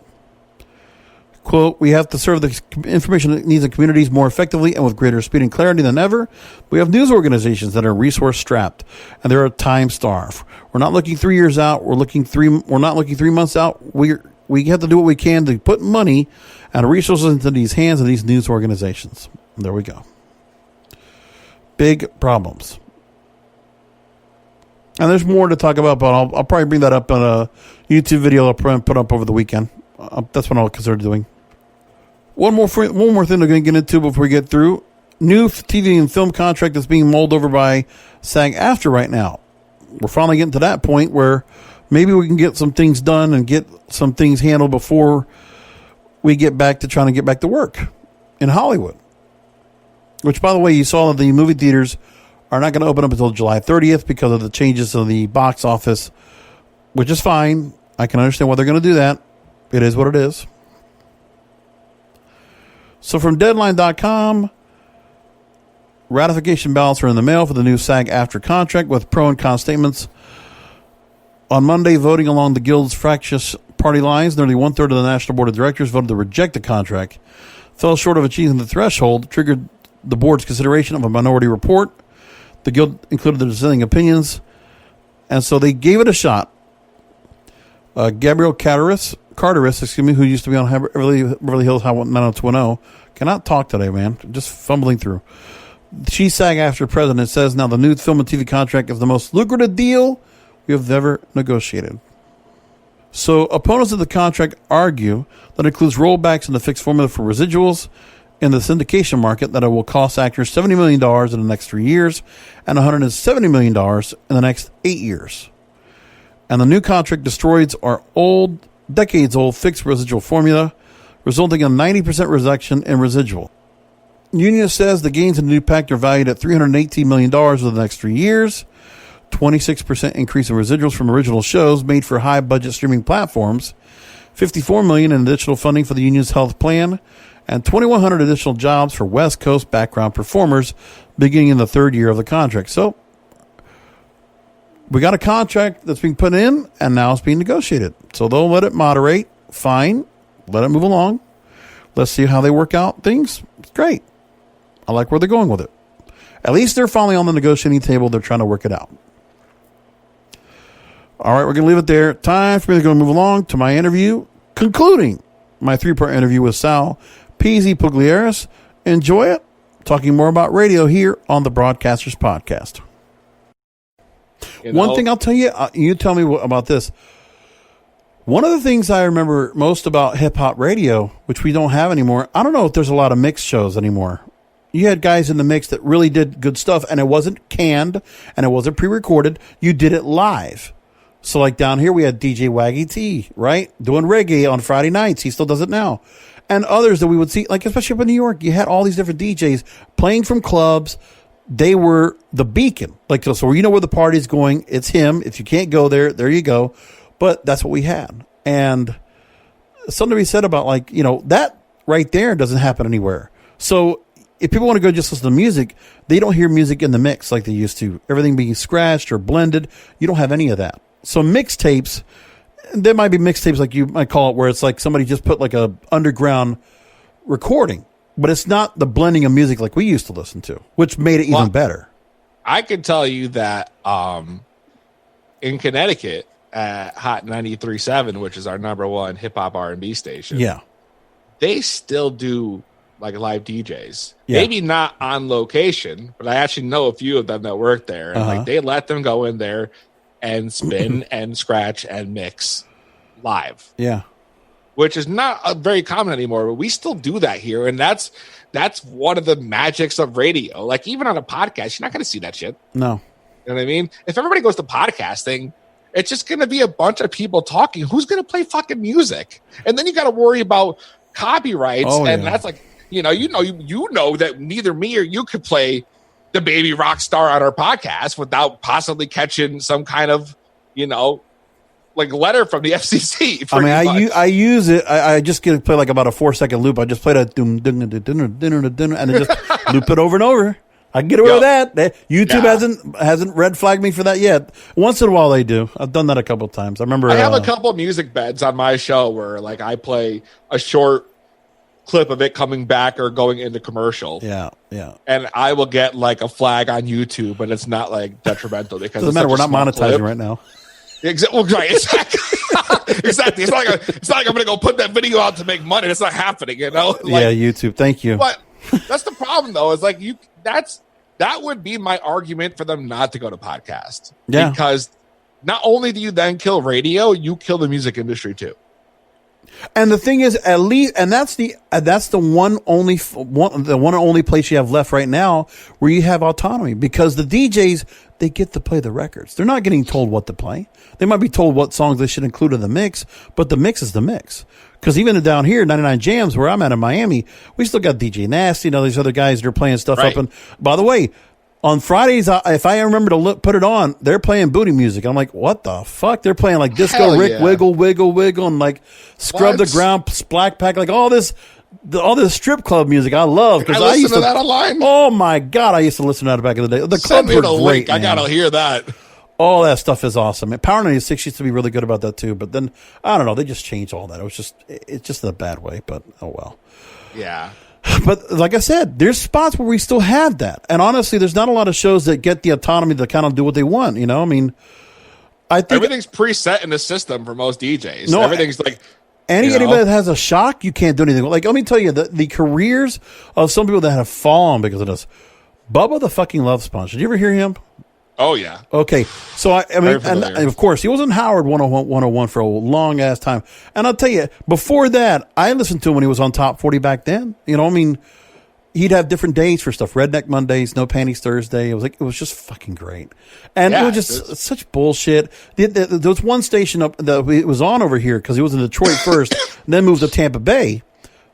Quote, "We have to serve the information needs of communities more effectively and with greater speed and clarity than ever. We have news organizations that are resource strapped and they're time starved. We're not looking 3 years out. We're not looking 3 months out. We have to do what we can to put money and resources into these hands of these news organizations." And there we go. Big problems. And there's more to talk about, but I'll probably bring that up in a YouTube video I'll probably put up over the weekend. That's what I'll consider doing. One more thing we're going to get into before we get through. New TV and film contract that's being mulled over by SAG-AFTRA right now. We're finally getting to that point where maybe we can get some things done and get some things handled before we get back to trying to get back to work in Hollywood. Which, by the way, you saw that the movie theaters are not going to open up until July 30th because of the changes to the box office, which is fine. I can understand why they're going to do that. It is what it is. So from Deadline.com, ratification ballots are in the mail for the new SAG-AFTRA contract with pro and con statements. On Monday, voting along the Guild's fractious party lines, nearly one-third of the National Board of Directors voted to reject the contract. Fell short of achieving the threshold, triggered the board's consideration of a minority report. The Guild included the dissenting opinions, and so they gave it a shot. Gabrielle Carteris, who used to be on Beverly Hills 90210, cannot talk today, man. Just fumbling through. She's SAG-AFTRA president, says now the new film and TV contract is the most lucrative deal we have ever negotiated. So opponents of the contract argue that it includes rollbacks in the fixed formula for residuals in the syndication market, that it will cost actors $70 million in the next 3 years and $170 million in the next 8 years. And the new contract destroys our decades-old fixed residual formula, resulting in a 90% reduction in residual. Union says the gains in the new pact are valued at $318 million over the next 3 years, 26% increase in residuals from original shows made for high-budget streaming platforms, $54 million in additional funding for the union's health plan, and 2,100 additional jobs for West Coast background performers beginning in the third year of the contract. So we got a contract that's being put in, and now it's being negotiated. So they'll let it moderate. Fine. Let it move along. Let's see how they work out things. It's great. I like where they're going with it. At least they're finally on the negotiating table. They're trying to work it out. All right, we're going to leave it there. Time for me to go move along to my interview, concluding my 3-part interview with Sal Peasy Puglieris. Enjoy it. Talking more about radio here on the Broadcasters Podcast. One thing I'll tell you, you tell me about this. One of the things I remember most about hip-hop radio, which we don't have anymore, I don't know if there's a lot of mix shows anymore. You had guys in the mix that really did good stuff, and it wasn't canned, and it wasn't pre-recorded. You did it live. So like down here, we had DJ Waggy T, right? Doing reggae on Friday nights. He still does it now. And others that we would see, like especially up in New York, you had all these different DJs playing from clubs. They were the beacon. Like, so you know where the party's going. It's him. If you can't go there, there you go. But that's what we had. And something to be said about, like, you know, that right there doesn't happen anywhere. So if people want to go just listen to music, they don't hear music in the mix like they used to. Everything being scratched or blended. You don't have any of that. So mixtapes, there might be mixtapes like you might call it, where it's like somebody just put like a underground recording, but it's not the blending of music like we used to listen to, which made it even better. I can tell you that in Connecticut at Hot 93.7, which is our number one hip hop R&B station, they still do like live DJs. Maybe not on location, but I actually know a few of them that work there, and like they let them go in there and spin and scratch and mix live. Which is not very common anymore, but we still do that here. And that's one of the magics of radio. Like, even on a podcast, you're not going to see that shit. No. You know what I mean? If everybody goes to podcasting, it's just going to be a bunch of people talking. Who's going to play fucking music? And then you got to worry about copyrights. That's like, you know that neither me or you could play the Baby Rock Star on our podcast without possibly catching some kind of, you know, like letter from the FCC. I mean, I use it. I just get to play like about a 4-second loop. I just play that and then just loop it over and over. I can get away with that. YouTube hasn't red flagged me for that yet. Once in a while they do. I've done that a couple of times. I remember I have a couple of music beds on my show where like I play a short clip of it coming back or going into commercial. Yeah. And I will get like a flag on YouTube, but it's not like detrimental because doesn't matter. We're not monetizing right now. Exactly. Exactly. It's not like I'm going to go put that video out to make money. It's not happening, you know? Like, YouTube. Thank you. But that's the problem, though. Is like that would be my argument for them not to go to podcast. Yeah. Because not only do you then kill radio, you kill the music industry too. And the thing is, at least, and that's the one and only place you have left right now where you have autonomy, because the DJs, they get to play the records. They're not getting told what to play. They might be told what songs they should include in the mix, but the mix is the mix. Because even down here, 99 Jams, where I'm at in Miami, we still got DJ Nasty and all these other guys that are playing stuff up. And by the way, on Fridays, if I remember to put it on, they're playing booty music. I'm like, what the fuck? They're playing like Disco Rick, Wiggle, Wiggle, Wiggle, and like Scrub the Ground, Splack Pack, like all this strip club music. I love, because I used to that online. Oh my God, I used to listen to that back in the day. The clubs were great. I gotta hear that. All that stuff is awesome. And Power 96 used to be really good about that too. But then I don't know, they just changed all that. It's just in a bad way. But oh well. Yeah. But like I said, there's spots where we still have that. And honestly, there's not a lot of shows that get the autonomy to kind of do what they want. You know, I mean, I think everything's preset in the system for most DJs. No, everything's like anybody that has a shock, you can't do anything. Like, let me tell you, the careers of some people that have fallen because of this. Bubba the fucking Love Sponge. Did you ever hear him? Oh, yeah. Okay. So, I mean, and of course, he was on Howard 101 for a long ass time. And I'll tell you, before that, I listened to him when he was on Top 40 back then. You know, I mean, he'd have different days for stuff. Redneck Mondays, No Panties Thursday. It was just fucking great. And it was just such bullshit. There was one station up that it was on over here because he was in Detroit first, and then moved to Tampa Bay,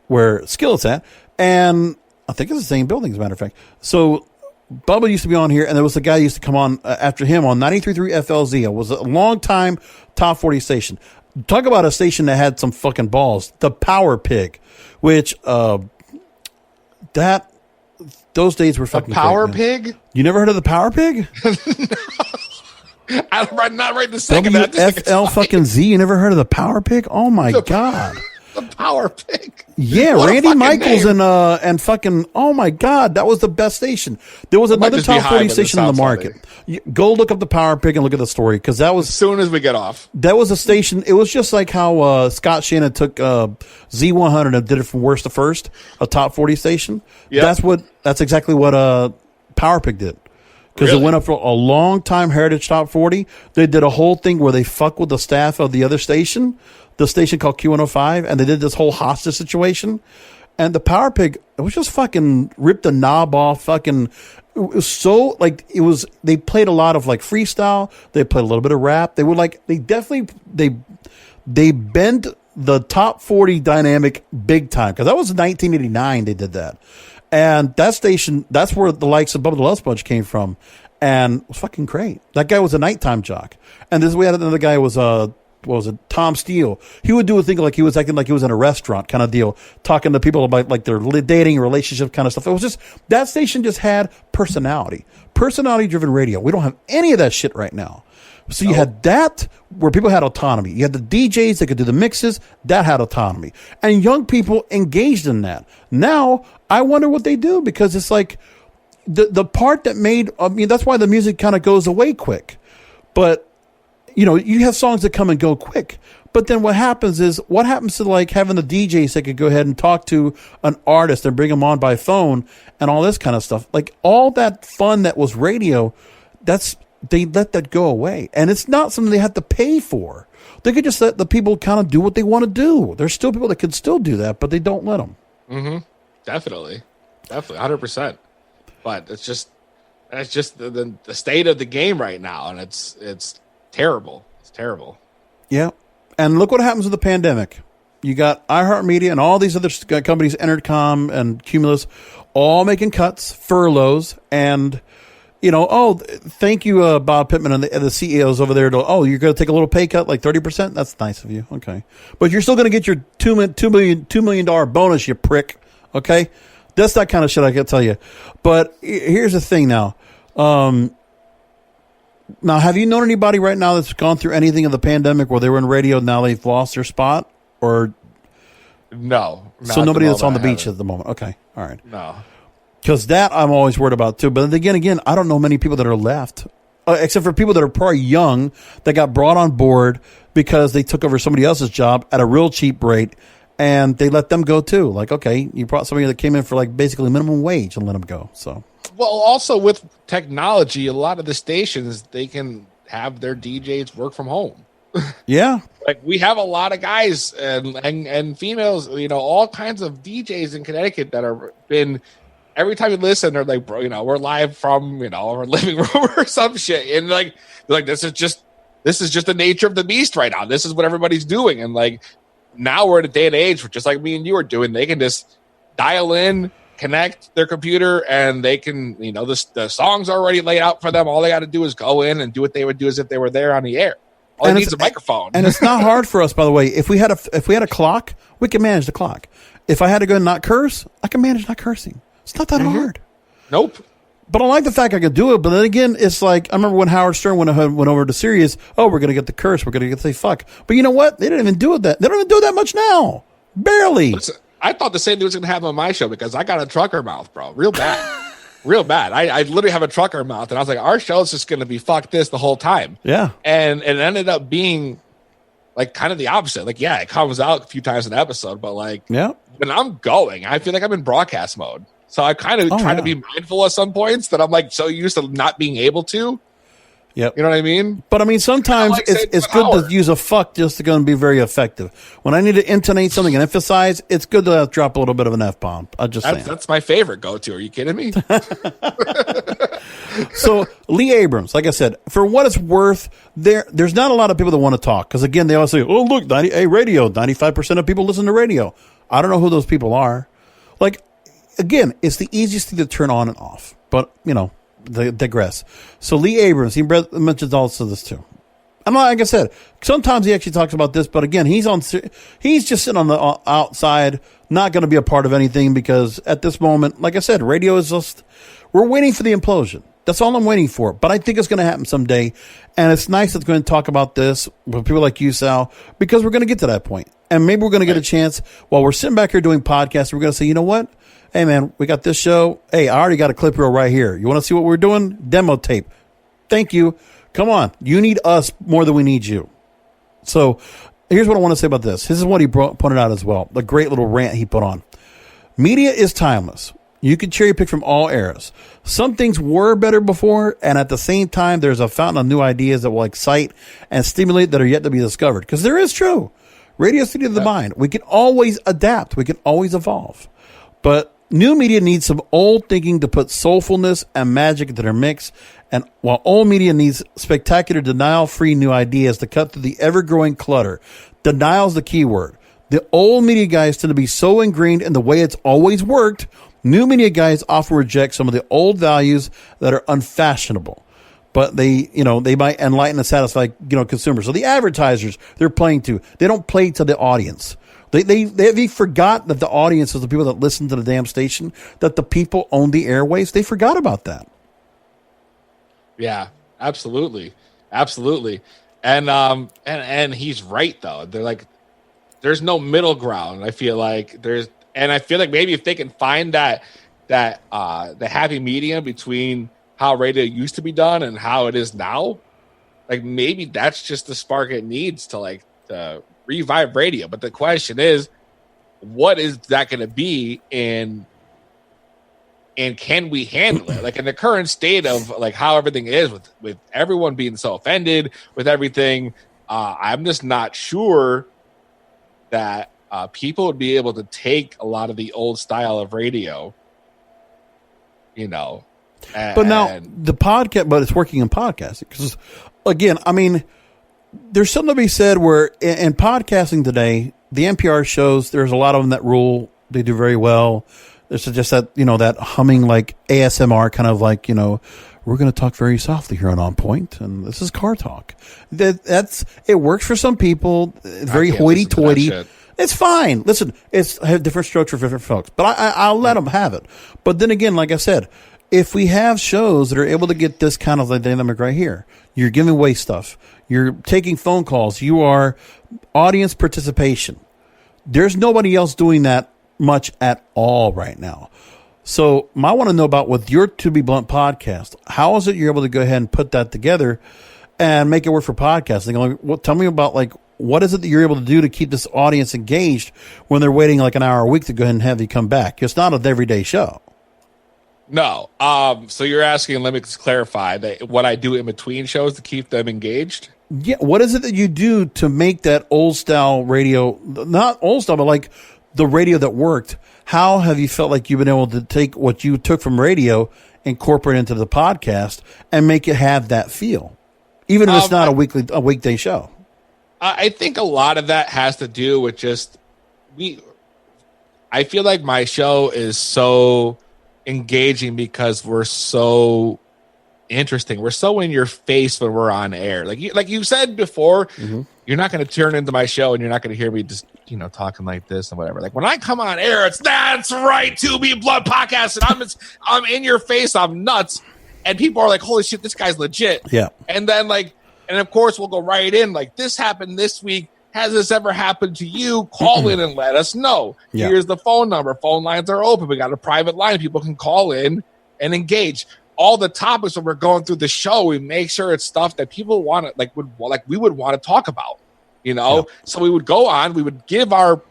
where Skillet's at. And I think it's the same building, as a matter of fact. So Bubba used to be on here, and there was a guy who used to come on after him on 93.3 FLZ. It was a long time Top 40 station. Talk about a station that had some fucking balls. The Power Pig, which those days were fucking Power great, Pig? You never heard of the Power Pig? No. I'm not right the second. WFL fucking Z. You never heard of the Power Pig? Oh my God. The Power Pig. Yeah, Randy Michaels and fucking, oh my God, that was the best station. There was another Top 40 station in the market. Go look up the Power Pig and look at the story, because that was, as soon as we get off, that was a station. It was just like how Scott Shannon took Z100 and did it from worst to first, a Top 40 station. Yep. That's exactly what Power Pig did. Because it went up for a long time, Heritage Top 40. They did a whole thing where they fuck with the staff of the other station, the station called Q105, and they did this whole hostage situation. And the Power Pig, it was just fucking ripped the knob off, fucking, it was so, like, it was, they played a lot of, like, freestyle, they played a little bit of rap, they were like, they definitely, they bent the Top 40 dynamic big time, because that was 1989 they did that. And that station, that's where the likes of Bubba the Love Sponge came from, and it was fucking great. That guy was a nighttime jock. And we had another guy who was what was it, Tom Steele. He would do a thing like he was acting like he was in a restaurant kind of deal, talking to people about like their dating, relationship kind of stuff. It was just, that station just had personality driven radio. We don't have any of that shit right now. So you had that where people had autonomy. You had the DJs that could do the mixes, that had autonomy. And young people engaged in that. Now, I wonder what they do, because it's like the part that made, I mean, that's why the music kind of goes away quick. But, you know, you have songs that come and go quick. But then what happens to like having the DJs that could go ahead and talk to an artist and bring them on by phone and all this kind of stuff? Like all that fun that was radio, they let that go away. And it's not something they have to pay for. They could just let the people kind of do what they want to do. There's still people that can still do that, but they don't let them. Mm-hmm. Definitely. 100%. But it's just the state of the game right now, and it's terrible. It's terrible. Yeah. And look what happens with the pandemic. You got iHeartMedia and all these other companies, Entercom and Cumulus, all making cuts, furloughs, and you know, thank you, Bob Pittman and the CEOs over there. You're going to take a little pay cut, like 30%? That's nice of you. Okay. But you're still going to get your $2 million bonus, you prick. Okay. That's that kind of shit I can tell you. But here's the thing now. Now, have you known anybody right now that's gone through anything of the pandemic where they were in radio, now they've lost their spot? Or no. So nobody that's on the beach at the moment. Okay. All right. No. Because that I'm always worried about too. But then again, I don't know many people that are left, except for people that are probably young that got brought on board because they took over somebody else's job at a real cheap rate, and they let them go too. Like, okay, you brought somebody that came in for like basically minimum wage and let them go. So, well, also with technology, a lot of the stations, they can have their DJs work from home. Yeah. Like we have a lot of guys and females, you know, all kinds of DJs in Connecticut that are been. Every time you listen, they're like, bro, you know, we're live from, you know, our living room or some shit. And like this is just the nature of the beast right now. This is what everybody's doing. And like, now we're in a day and age where just like me and you are doing, they can just dial in, connect their computer, and they can, you know, the song's already laid out for them. All they got to do is go in and do what they would do as if they were there on the air. All it needs is a microphone. And it's not hard for us, by the way. If we had a clock, we can manage the clock. If I had to go and not curse, I can manage not cursing. It's not that hard. Nope. But I like the fact I could do it. But then again, it's like, I remember when Howard Stern went over to Sirius, we're going to get the curse. We're going to say fuck. But you know what? They didn't even do it They don't even do it that much now. Barely. Listen, I thought the same thing was going to happen on my show because I got a trucker mouth, bro. Real bad. Real bad. I literally have a trucker mouth. And I was like, our show is just going to be fuck this the whole time. Yeah. And it ended up being like kind of the opposite. Like, yeah, it comes out a few times an episode. But like, when I'm going, I feel like I'm in broadcast mode. So I kind of try to be mindful at some points that I'm like so used to not being able to. Yep. You know what I mean? But I mean, sometimes it's good to use a fuck just to go and be very effective. When I need to intonate something and emphasize, it's good to drop a little bit of an F-bomb. That's my favorite go-to. Are you kidding me? So Lee Abrams, like I said, for what it's worth, there's not a lot of people that want to talk. Because again, they always say, oh, look, radio, 95% of people listen to radio. I don't know who those people are. Like, again, it's the easiest thing to turn on and off. But, they digress. So Lee Abrams, he mentions also this too. And like I said, sometimes he actually talks about this, but again, he's just sitting on the outside, not going to be a part of anything because at this moment, like I said, radio is just, we're waiting for the implosion. That's all I'm waiting for. But I think it's going to happen someday. And it's nice that we're going to talk about this with people like you, Sal, because we're going to get to that point. And maybe we're going to get a chance while we're sitting back here doing podcasts. We're going to say, you know what? Hey, man, we got this show. Hey, I already got a clip reel right here. You want to see what we're doing? Demo tape. Thank you. Come on. You need us more than we need you. So here's what I want to say about this. This is what he pointed out as well. The great little rant he put on. Media is timeless. You can cherry pick from all eras. Some things were better before, and at the same time, there's a fountain of new ideas that will excite and stimulate that are yet to be discovered. Because there is true. Radio is the of the mind. We can always adapt. We can always evolve. But new media needs some old thinking to put soulfulness and magic into their mix. And while old media needs spectacular, denial-free new ideas to cut through the ever-growing clutter. Denial is the key word. The old media guys tend to be so ingrained in the way it's always worked. New media guys often reject some of the old values that are unfashionable. But they might enlighten and satisfy, consumers. So the advertisers they're playing to, they don't play to the audience. They forgot that the audience is the people that listen to the damn station, that the people own the airwaves. They forgot about that. Yeah, absolutely. Absolutely. And he's right though. They're like, there's no middle ground. I feel like maybe if they can find that the happy medium between how radio used to be done and how it is now, like maybe that's just the spark it needs to revive radio. But the question is, what is that going to be, and can we handle it? Like in the current state of like how everything is with everyone being so offended with everything, I'm just not sure that people would be able to take a lot of the old style of radio, But now the podcast, but it's working in podcasting because, again, I mean, there's something to be said where in podcasting today, the NPR shows, there's a lot of them that rule. They do very well. There's just that, that humming like ASMR kind of like, we're going to talk very softly here on Point, and this is car talk. It works for some people. It's very hoity-toity. It's fine. Listen, it's different strokes for different folks, but I'll let them have it. But then again, like I said, if we have shows that are able to get this kind of dynamic right here, you're giving away stuff, you're taking phone calls, you are audience participation. There's nobody else doing that much at all right now. So I want to know about with your To Be Blunt podcast, how is it you're able to go ahead and put that together and make it work for podcasting? Well, tell me about what is it that you're able to do to keep this audience engaged when they're waiting like an hour a week to go ahead and have you come back? It's not an everyday show. No. So you're asking, let me just clarify that what I do in between shows to keep them engaged. Yeah. What is it that you do to make that old style radio, not old style, but like the radio that worked? How have you felt like you've been able to take what you took from radio, incorporate into the podcast and make it have that feel, even if it's not a weekday show? I think a lot of that has to do with just I feel like my show is so engaging because we're so interesting. We're so in your face when we're on air. Like you said before, you're not going to turn into my show and you're not going to hear me just, talking like this and whatever. Like when I come on air, that's right, To Be Blunt podcast, and I'm in your face, I'm nuts, and people are like, holy shit, this guy's legit. Yeah. And then and of course we'll go right in like, this happened this week. Has this ever happened to you? Call in and let us know. Yeah. Here's the phone number. Phone lines are open. We got a private line. People can call in and engage. All the topics that we're going through the show, we make sure it's stuff that people want to we would want to talk about. Yeah. So we would go on. We would give our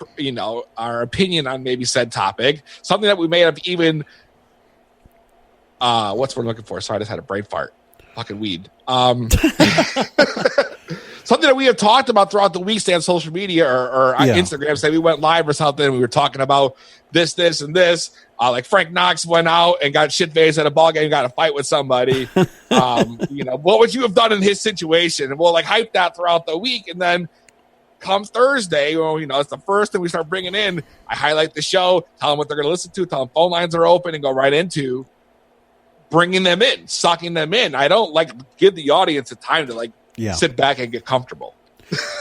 opinion on maybe said topic, something that we may have even. What's we're looking for? Sorry, I just had a brain fart. fucking weed. Something that we have talked about throughout the week, say on social media or on Instagram, say we went live or something. We were talking about this, and this. Like Frank Knox went out and got shit-faced at a ball game, got a fight with somebody. What would you have done in his situation? And we'll like hype that throughout the week. And then comes Thursday, it's the first thing we start bringing in. I highlight the show, tell them what they're going to listen to, tell them phone lines are open, and go right into bringing them in, sucking them in. I don't give the audience the time to sit back and get comfortable.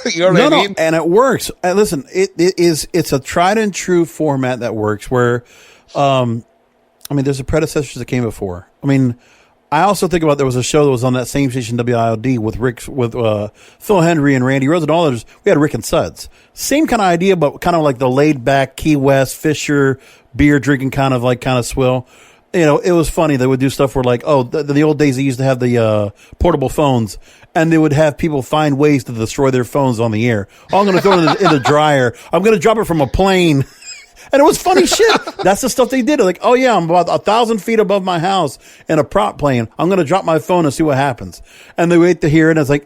You know what I mean? And it works. And listen, it's a tried and true format that works where, there's a predecessors that came before. I also think about there was a show that was on that same station, WIOD, with Phil Hendry and Randy Rose and all others. We had Rick and Suds. Same kind of idea, but kind of like the laid back Key West, Fisher, beer drinking kind of swill. It was funny. They would do stuff where the old days they used to have the portable phones, and they would have people find ways to destroy their phones on the air. Oh, I'm going to throw it in the dryer. I'm going to drop it from a plane. And it was funny shit. That's the stuff they did. I'm about 1,000 feet above my house in a prop plane. I'm going to drop my phone and see what happens. And they wait to hear it, and it's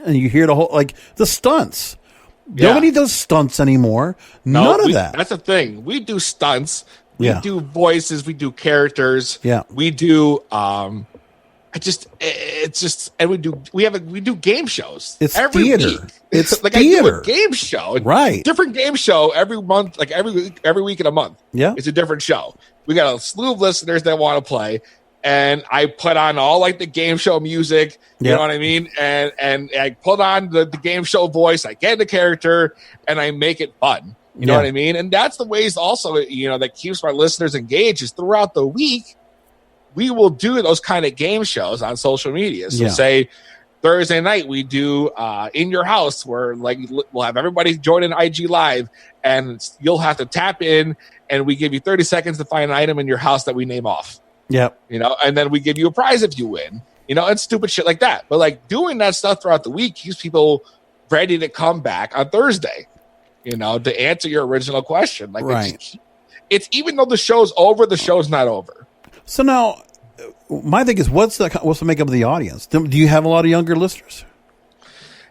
and you hear the whole, the stunts. Yeah. Nobody does stunts anymore. None of that. That's the thing. We do stunts. We do voices. We do characters. Yeah. We do, we do game shows. It's every theater. Week. It's theater. I do a game show, right? Different game show every month, every week in a month. Yeah, it's a different show. We got a slew of listeners that want to play, and I put on all the game show music. You know what I mean? And I put on the game show voice. I get the character, and I make it fun. You know what I mean? And that's the ways also that keeps my listeners engaged. Is throughout the week, we will do those kind of game shows on social media. So say Thursday night, we do In Your House, where we'll have everybody join in IG Live, and you'll have to tap in, and we give you 30 seconds to find an item in your house that we name off. Yep. And then we give you a prize if you win, and stupid shit like that. But doing that stuff throughout the week keeps people ready to come back on Thursday, to answer your original question. Right. It's even though the show's over, the show's not over. So now, my thing is, what's the makeup of the audience? Do you have a lot of younger listeners?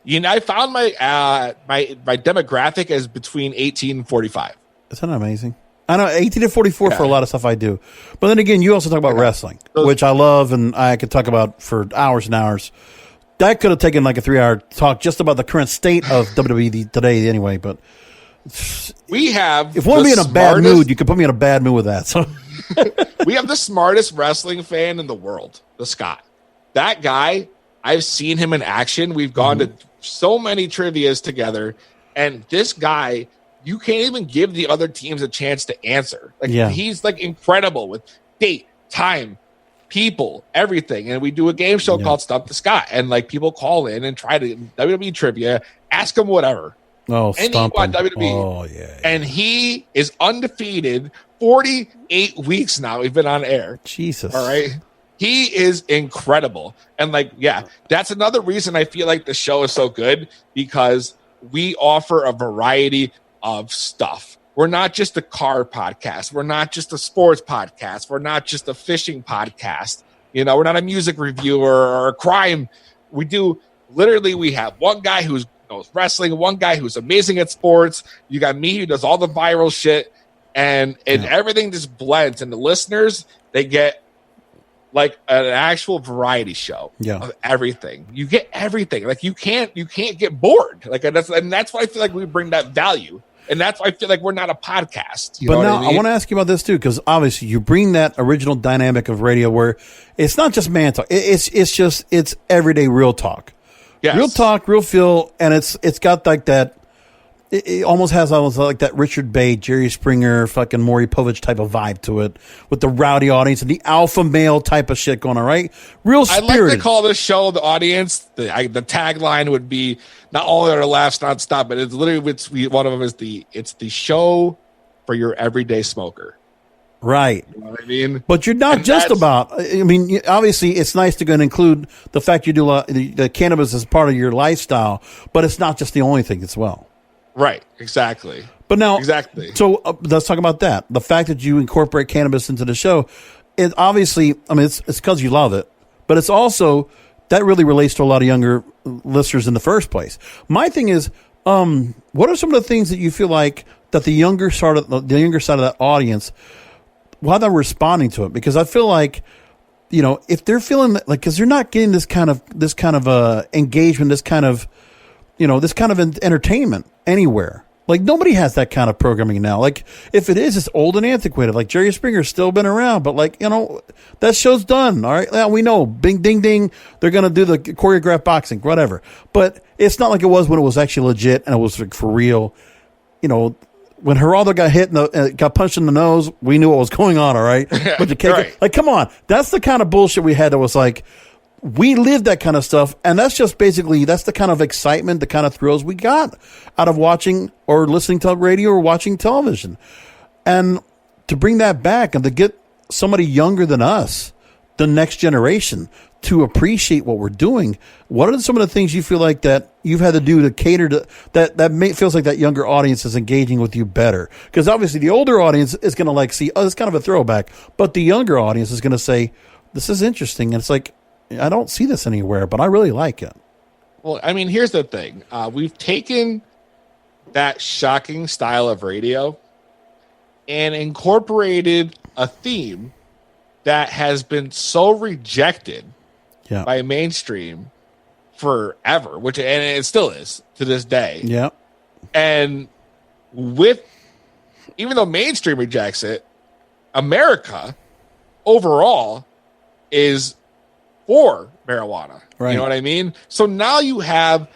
I found my demographic as between 18 and 45. Isn't that amazing? I know 18 to 44 for a lot of stuff I do, but then again, you also talk about wrestling, which I love, and I could talk about for hours and hours. That could have taken a 3-hour talk just about the current state of WWE today, anyway. But we have. If one be in a bad mood, you could put me in a bad mood with that. So. We have the smartest wrestling fan in the world, the Scott. That guy, I've seen him in action. We've gone to so many trivias together, and this guy, you can't even give the other teams a chance to answer. He's incredible with date, time, people, everything. And we do a game show called Stump the Scott, and people call in and try to WWE trivia, ask him whatever. Oh, stump him. WWE. Oh, yeah. And he is undefeated. 48 weeks now we've been on air. Jesus. All right. He is incredible. And that's another reason I feel like the show is so good, because we offer a variety of stuff. We're not just a car podcast. We're not just a sports podcast. We're not just a fishing podcast. We're not a music reviewer or a crime. We have one guy who knows wrestling, one guy who's amazing at sports. You got me who does all the viral shit. And everything just blends, and the listeners, they get an actual variety show of everything. You get everything. You can't get bored. That's why I feel like we bring that value, and that's why I feel like we're not a podcast. But now I want to ask you about this too, because obviously you bring that original dynamic of radio where it's not just man talk. It's everyday real talk, real talk, real feel, and it's got that. It almost has that Richard Bay, Jerry Springer, fucking Maury Povich type of vibe to it, with the rowdy audience and the alpha male type of shit going on, right? Real spirited. I like to call this show the audience. The tagline would be not only are laughs nonstop, but it's literally one of them is it's the show for your everyday smoker. Right. You know what I mean? But you're not just about, obviously it's nice to go and include the fact you do the cannabis as part of your lifestyle, but it's not just the only thing as well. Right, exactly. But now, exactly. So let's talk about that. The fact that you incorporate cannabis into the show, it obviously, it's because you love it, but it's also that really relates to a lot of younger listeners in the first place. My thing is, what are some of the things that you feel like that the younger side of that audience, how they're responding to it? Because I feel like, if they're feeling like, because they're not getting this kind of engagement, this kind of entertainment anywhere. Like, nobody has that kind of programming now. Like, if it is, it's old and antiquated. Like, Jerry Springer's still been around, but that show's done. All right. Yeah, we know. Bing, ding, ding. They're going to do the choreographed boxing, whatever. But it's not like it was when it was actually legit and it was like for real. When Geraldo got hit got punched in the nose, we knew what was going on. All right. But right. Like, come on. That's the kind of bullshit we had that was like, we lived that kind of stuff, and that's just basically, that's the kind of excitement, the kind of thrills we got out of watching or listening to radio or watching television. And to bring that back and to get somebody younger than us, the next generation, to appreciate what we're doing, what are some of the things you feel like that you've had to do to cater to that feels like that younger audience is engaging with you better? Because obviously the older audience is going to see, oh, it's kind of a throwback, but the younger audience is going to say, this is interesting. And it's like, I don't see this anywhere, but I really like it. Well, I mean, here's the thing. We've taken that shocking style of radio and incorporated a theme that has been so rejected by mainstream forever, and it still is to this day. Yeah. And even though mainstream rejects it, America overall is for marijuana. Right. You know what I mean? So now you have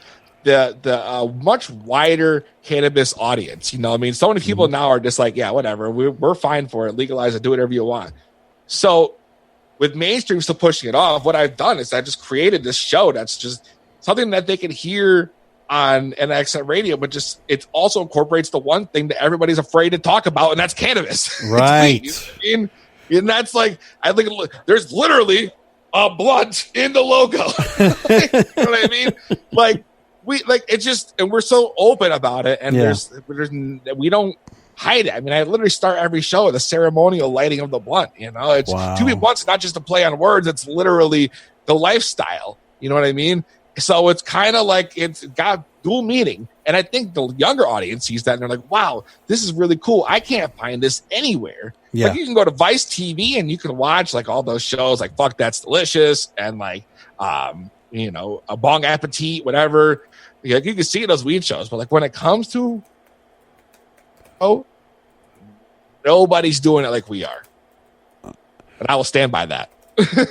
the much wider cannabis audience. You know what I mean? So many people now are just like, yeah, whatever. We're fine for it. Legalize it. Do whatever you want. So with mainstream still pushing it off, what I've done is I just created this show that's just something that they can hear on an accent radio, but just it also incorporates the one thing that everybody's afraid to talk about, and that's cannabis. Right. You know what I mean? And that's like, I think there's literally a blunt in the logo. You know what I mean? It's just, and we're so open about it, and we don't hide it. I mean, I literally start every show with a ceremonial lighting of the blunt. It's to me, blunt's not just a play on words; it's literally the lifestyle. You know what I mean? So it's kind of like it's got dual meaning, and I think the younger audience sees that and they're like, "Wow, this is really cool. I can't find this anywhere." Yeah. Like, you can go to Vice TV and you can watch like all those shows like Fuck That's Delicious and like a Bong Appetit, whatever. Like, you can see those weed shows, but like when it comes to nobody's doing it like we are. And I will stand by that.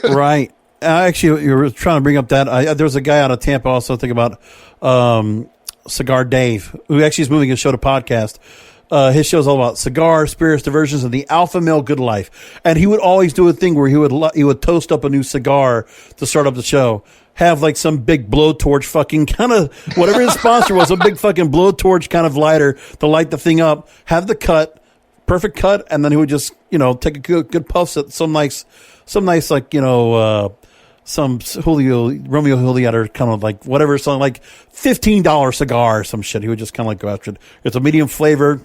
Right. Actually, you were trying to bring up that. There was a guy out of Tampa also thinking about Cigar Dave, who actually is moving his show to podcast. His show's all about cigar, spirits, diversions, and the alpha male good life. And he would always do a thing where he would toast up a new cigar to start up the show. Have like some big blowtorch fucking kind of, whatever his sponsor was, a big fucking blowtorch kind of lighter to light the thing up. Have the perfect cut, and then he would just, take a good puffs at some nice like, some Romeo Juliet kind of like whatever, something like $15 cigar or some shit. He would just kind of like go after it. It's a medium flavor.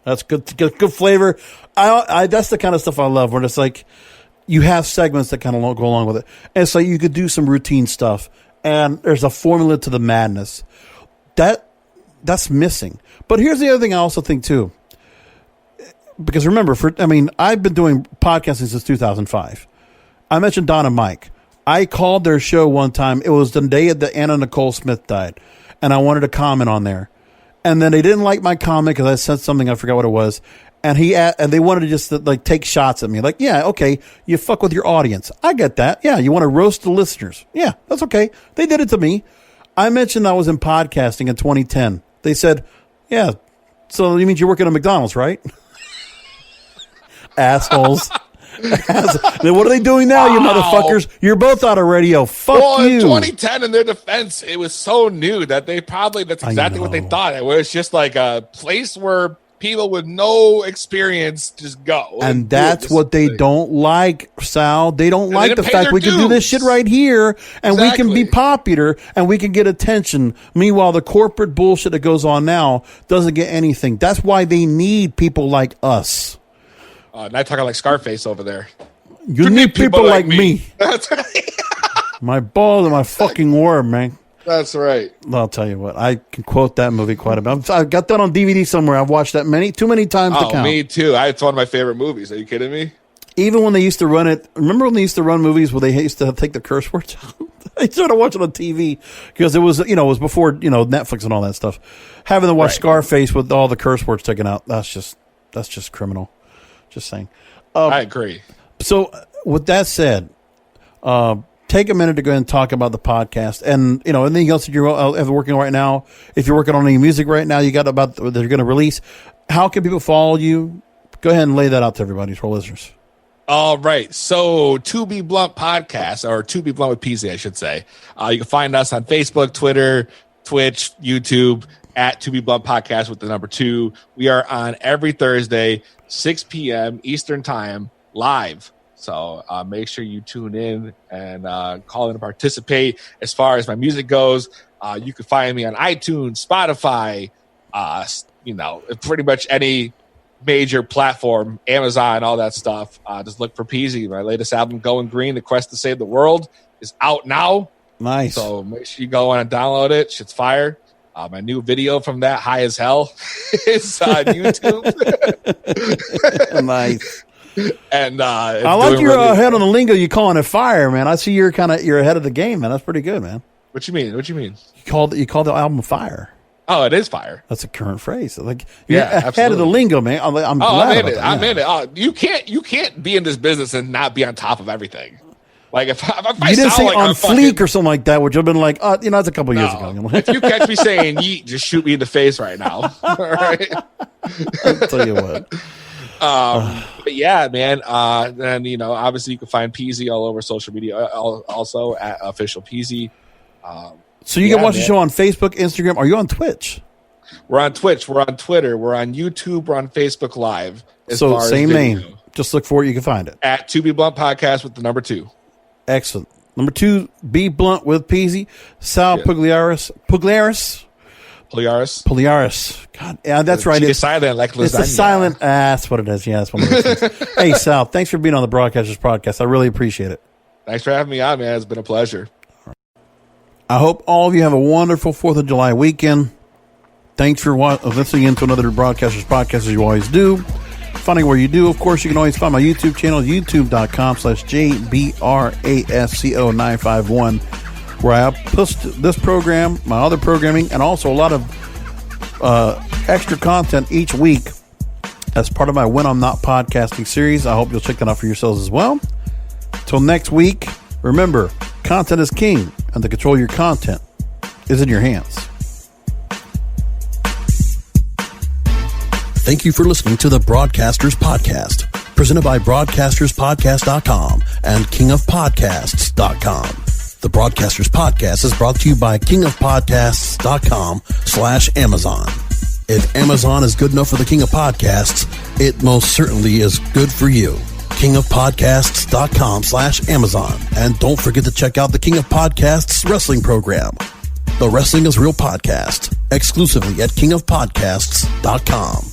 That's good flavor. That's the kind of stuff I love, where it's like you have segments that kind of go along with it. And so you could do some routine stuff, and there's a formula to the madness. That's missing. But here's the other thing I also think too. Because remember, I've been doing podcasting since 2005. I mentioned Don and Mike. I called their show one time. It was the day that Anna Nicole Smith died, and I wanted to comment on there. And then they didn't like my comment because I said something, I forgot what it was. And they wanted to just like take shots at me. Like, yeah, okay, you fuck with your audience. I get that. Yeah, you want to roast the listeners. Yeah, that's okay. They did it to me. I mentioned I was in podcasting in 2010. They said, yeah, so you mean you're working at McDonald's, right? Assholes. Then what are they doing now, you motherfuckers? You're both out of radio. Fuck you. In 2010, in their defense, it was so new that that's exactly what they thought. It was just like a place where people with no experience just go. And that's what they don't like, Sal. They don't like the fact we can do this shit right here, and we can be popular, and we can get attention. Meanwhile, the corporate bullshit that goes on now doesn't get anything. That's why they need people like us. Not talking like Scarface over there. You need people like me. That's right. My balls and my fucking worm, man. That's right. I'll tell you what. I can quote that movie quite a bit. I've got that on DVD somewhere. I've watched that too many times to count. Me too. It's one of my favorite movies. Are you kidding me? Even when they used to run it, remember when they used to run movies where they used to take the curse words out? I started watching on TV because it was before, Netflix and all that stuff. Having to watch Scarface with all the curse words taken out, that's just criminal. Just saying. I agree. So with that said, take a minute to go ahead and talk about the podcast and, anything else that you're working on right now. If you're working on any music right now, you got about that you're going to release. How can people follow you? Go ahead and lay that out to everybody, for listeners. All right. So, To Be Blunt Podcast, or To Be Blunt with PZ, I should say. You can find us on Facebook, Twitter, Twitch, YouTube, at To Be Blunt Podcast with the number 2. We are on every Thursday, 6 p.m. Eastern Time, live. So make sure you tune in and call in and participate. As far as my music goes, you can find me on iTunes, Spotify, pretty much any major platform, Amazon, all that stuff. Just look for Peasy. My latest album, Going Green, The Quest to Save the World, is out now. Nice. So make sure you go on and download it. Shit's fire. My new video from that, High as Hell, is on YouTube. Nice. And I like your head on the lingo. You calling it fire, man. I see you're ahead of the game, man. That's pretty good, man. What you mean? You called the album fire. Oh, it is fire. That's a current phrase. Like, you're ahead absolutely. Of the lingo, man. I'm glad I'm in it. I'm in it. You can't be in this business and not be on top of everything. Like if I you didn't say like on fleek or something like that, which I've been like, that's a couple years ago. If you catch me saying yeet, just shoot me in the face right now. All right. I'll tell you what. But yeah, man. And obviously you can find Peasy all over social media, also at official Peasy. So you can watch the show on Facebook, Instagram. Are you on Twitch? We're on Twitch. We're on Twitter. We're on YouTube. We're on Facebook Live. So same name. Just look for it. You can find it. At To Be Blunt Podcast with the number 2. Excellent. Number 2, Be Blunt with Peasy. Sal Pugliaris. God, yeah, that's right. It's silent like lasagna. It's the silent. That's what it is. Yeah, that's one of those things. Hey, Sal, thanks for being on the Broadcasters Podcast. I really appreciate it. Thanks for having me on, man. It's been a pleasure. I hope all of you have a wonderful 4th of July weekend. Thanks for listening into another Broadcasters Podcast, as you always do. Finding where you do, of course, you can always find my YouTube channel, youtube.com/JBRASCO951, where I post this program, my other programming, and also a lot of extra content each week as part of my When I'm Not Podcasting series. I hope you'll check that out for yourselves as well. Till next week, remember, content is king, and the control of your content is in your hands. Thank you for listening to the Broadcasters Podcast, presented by BroadcastersPodcast.com and KingofPodcasts.com. The Broadcasters Podcast is brought to you by KingofPodcasts.com/Amazon. If Amazon is good enough for the King of Podcasts, it most certainly is good for you. KingofPodcasts.com/Amazon. And don't forget to check out the King of Podcasts wrestling program. The Wrestling is Real podcast, exclusively at KingofPodcasts.com.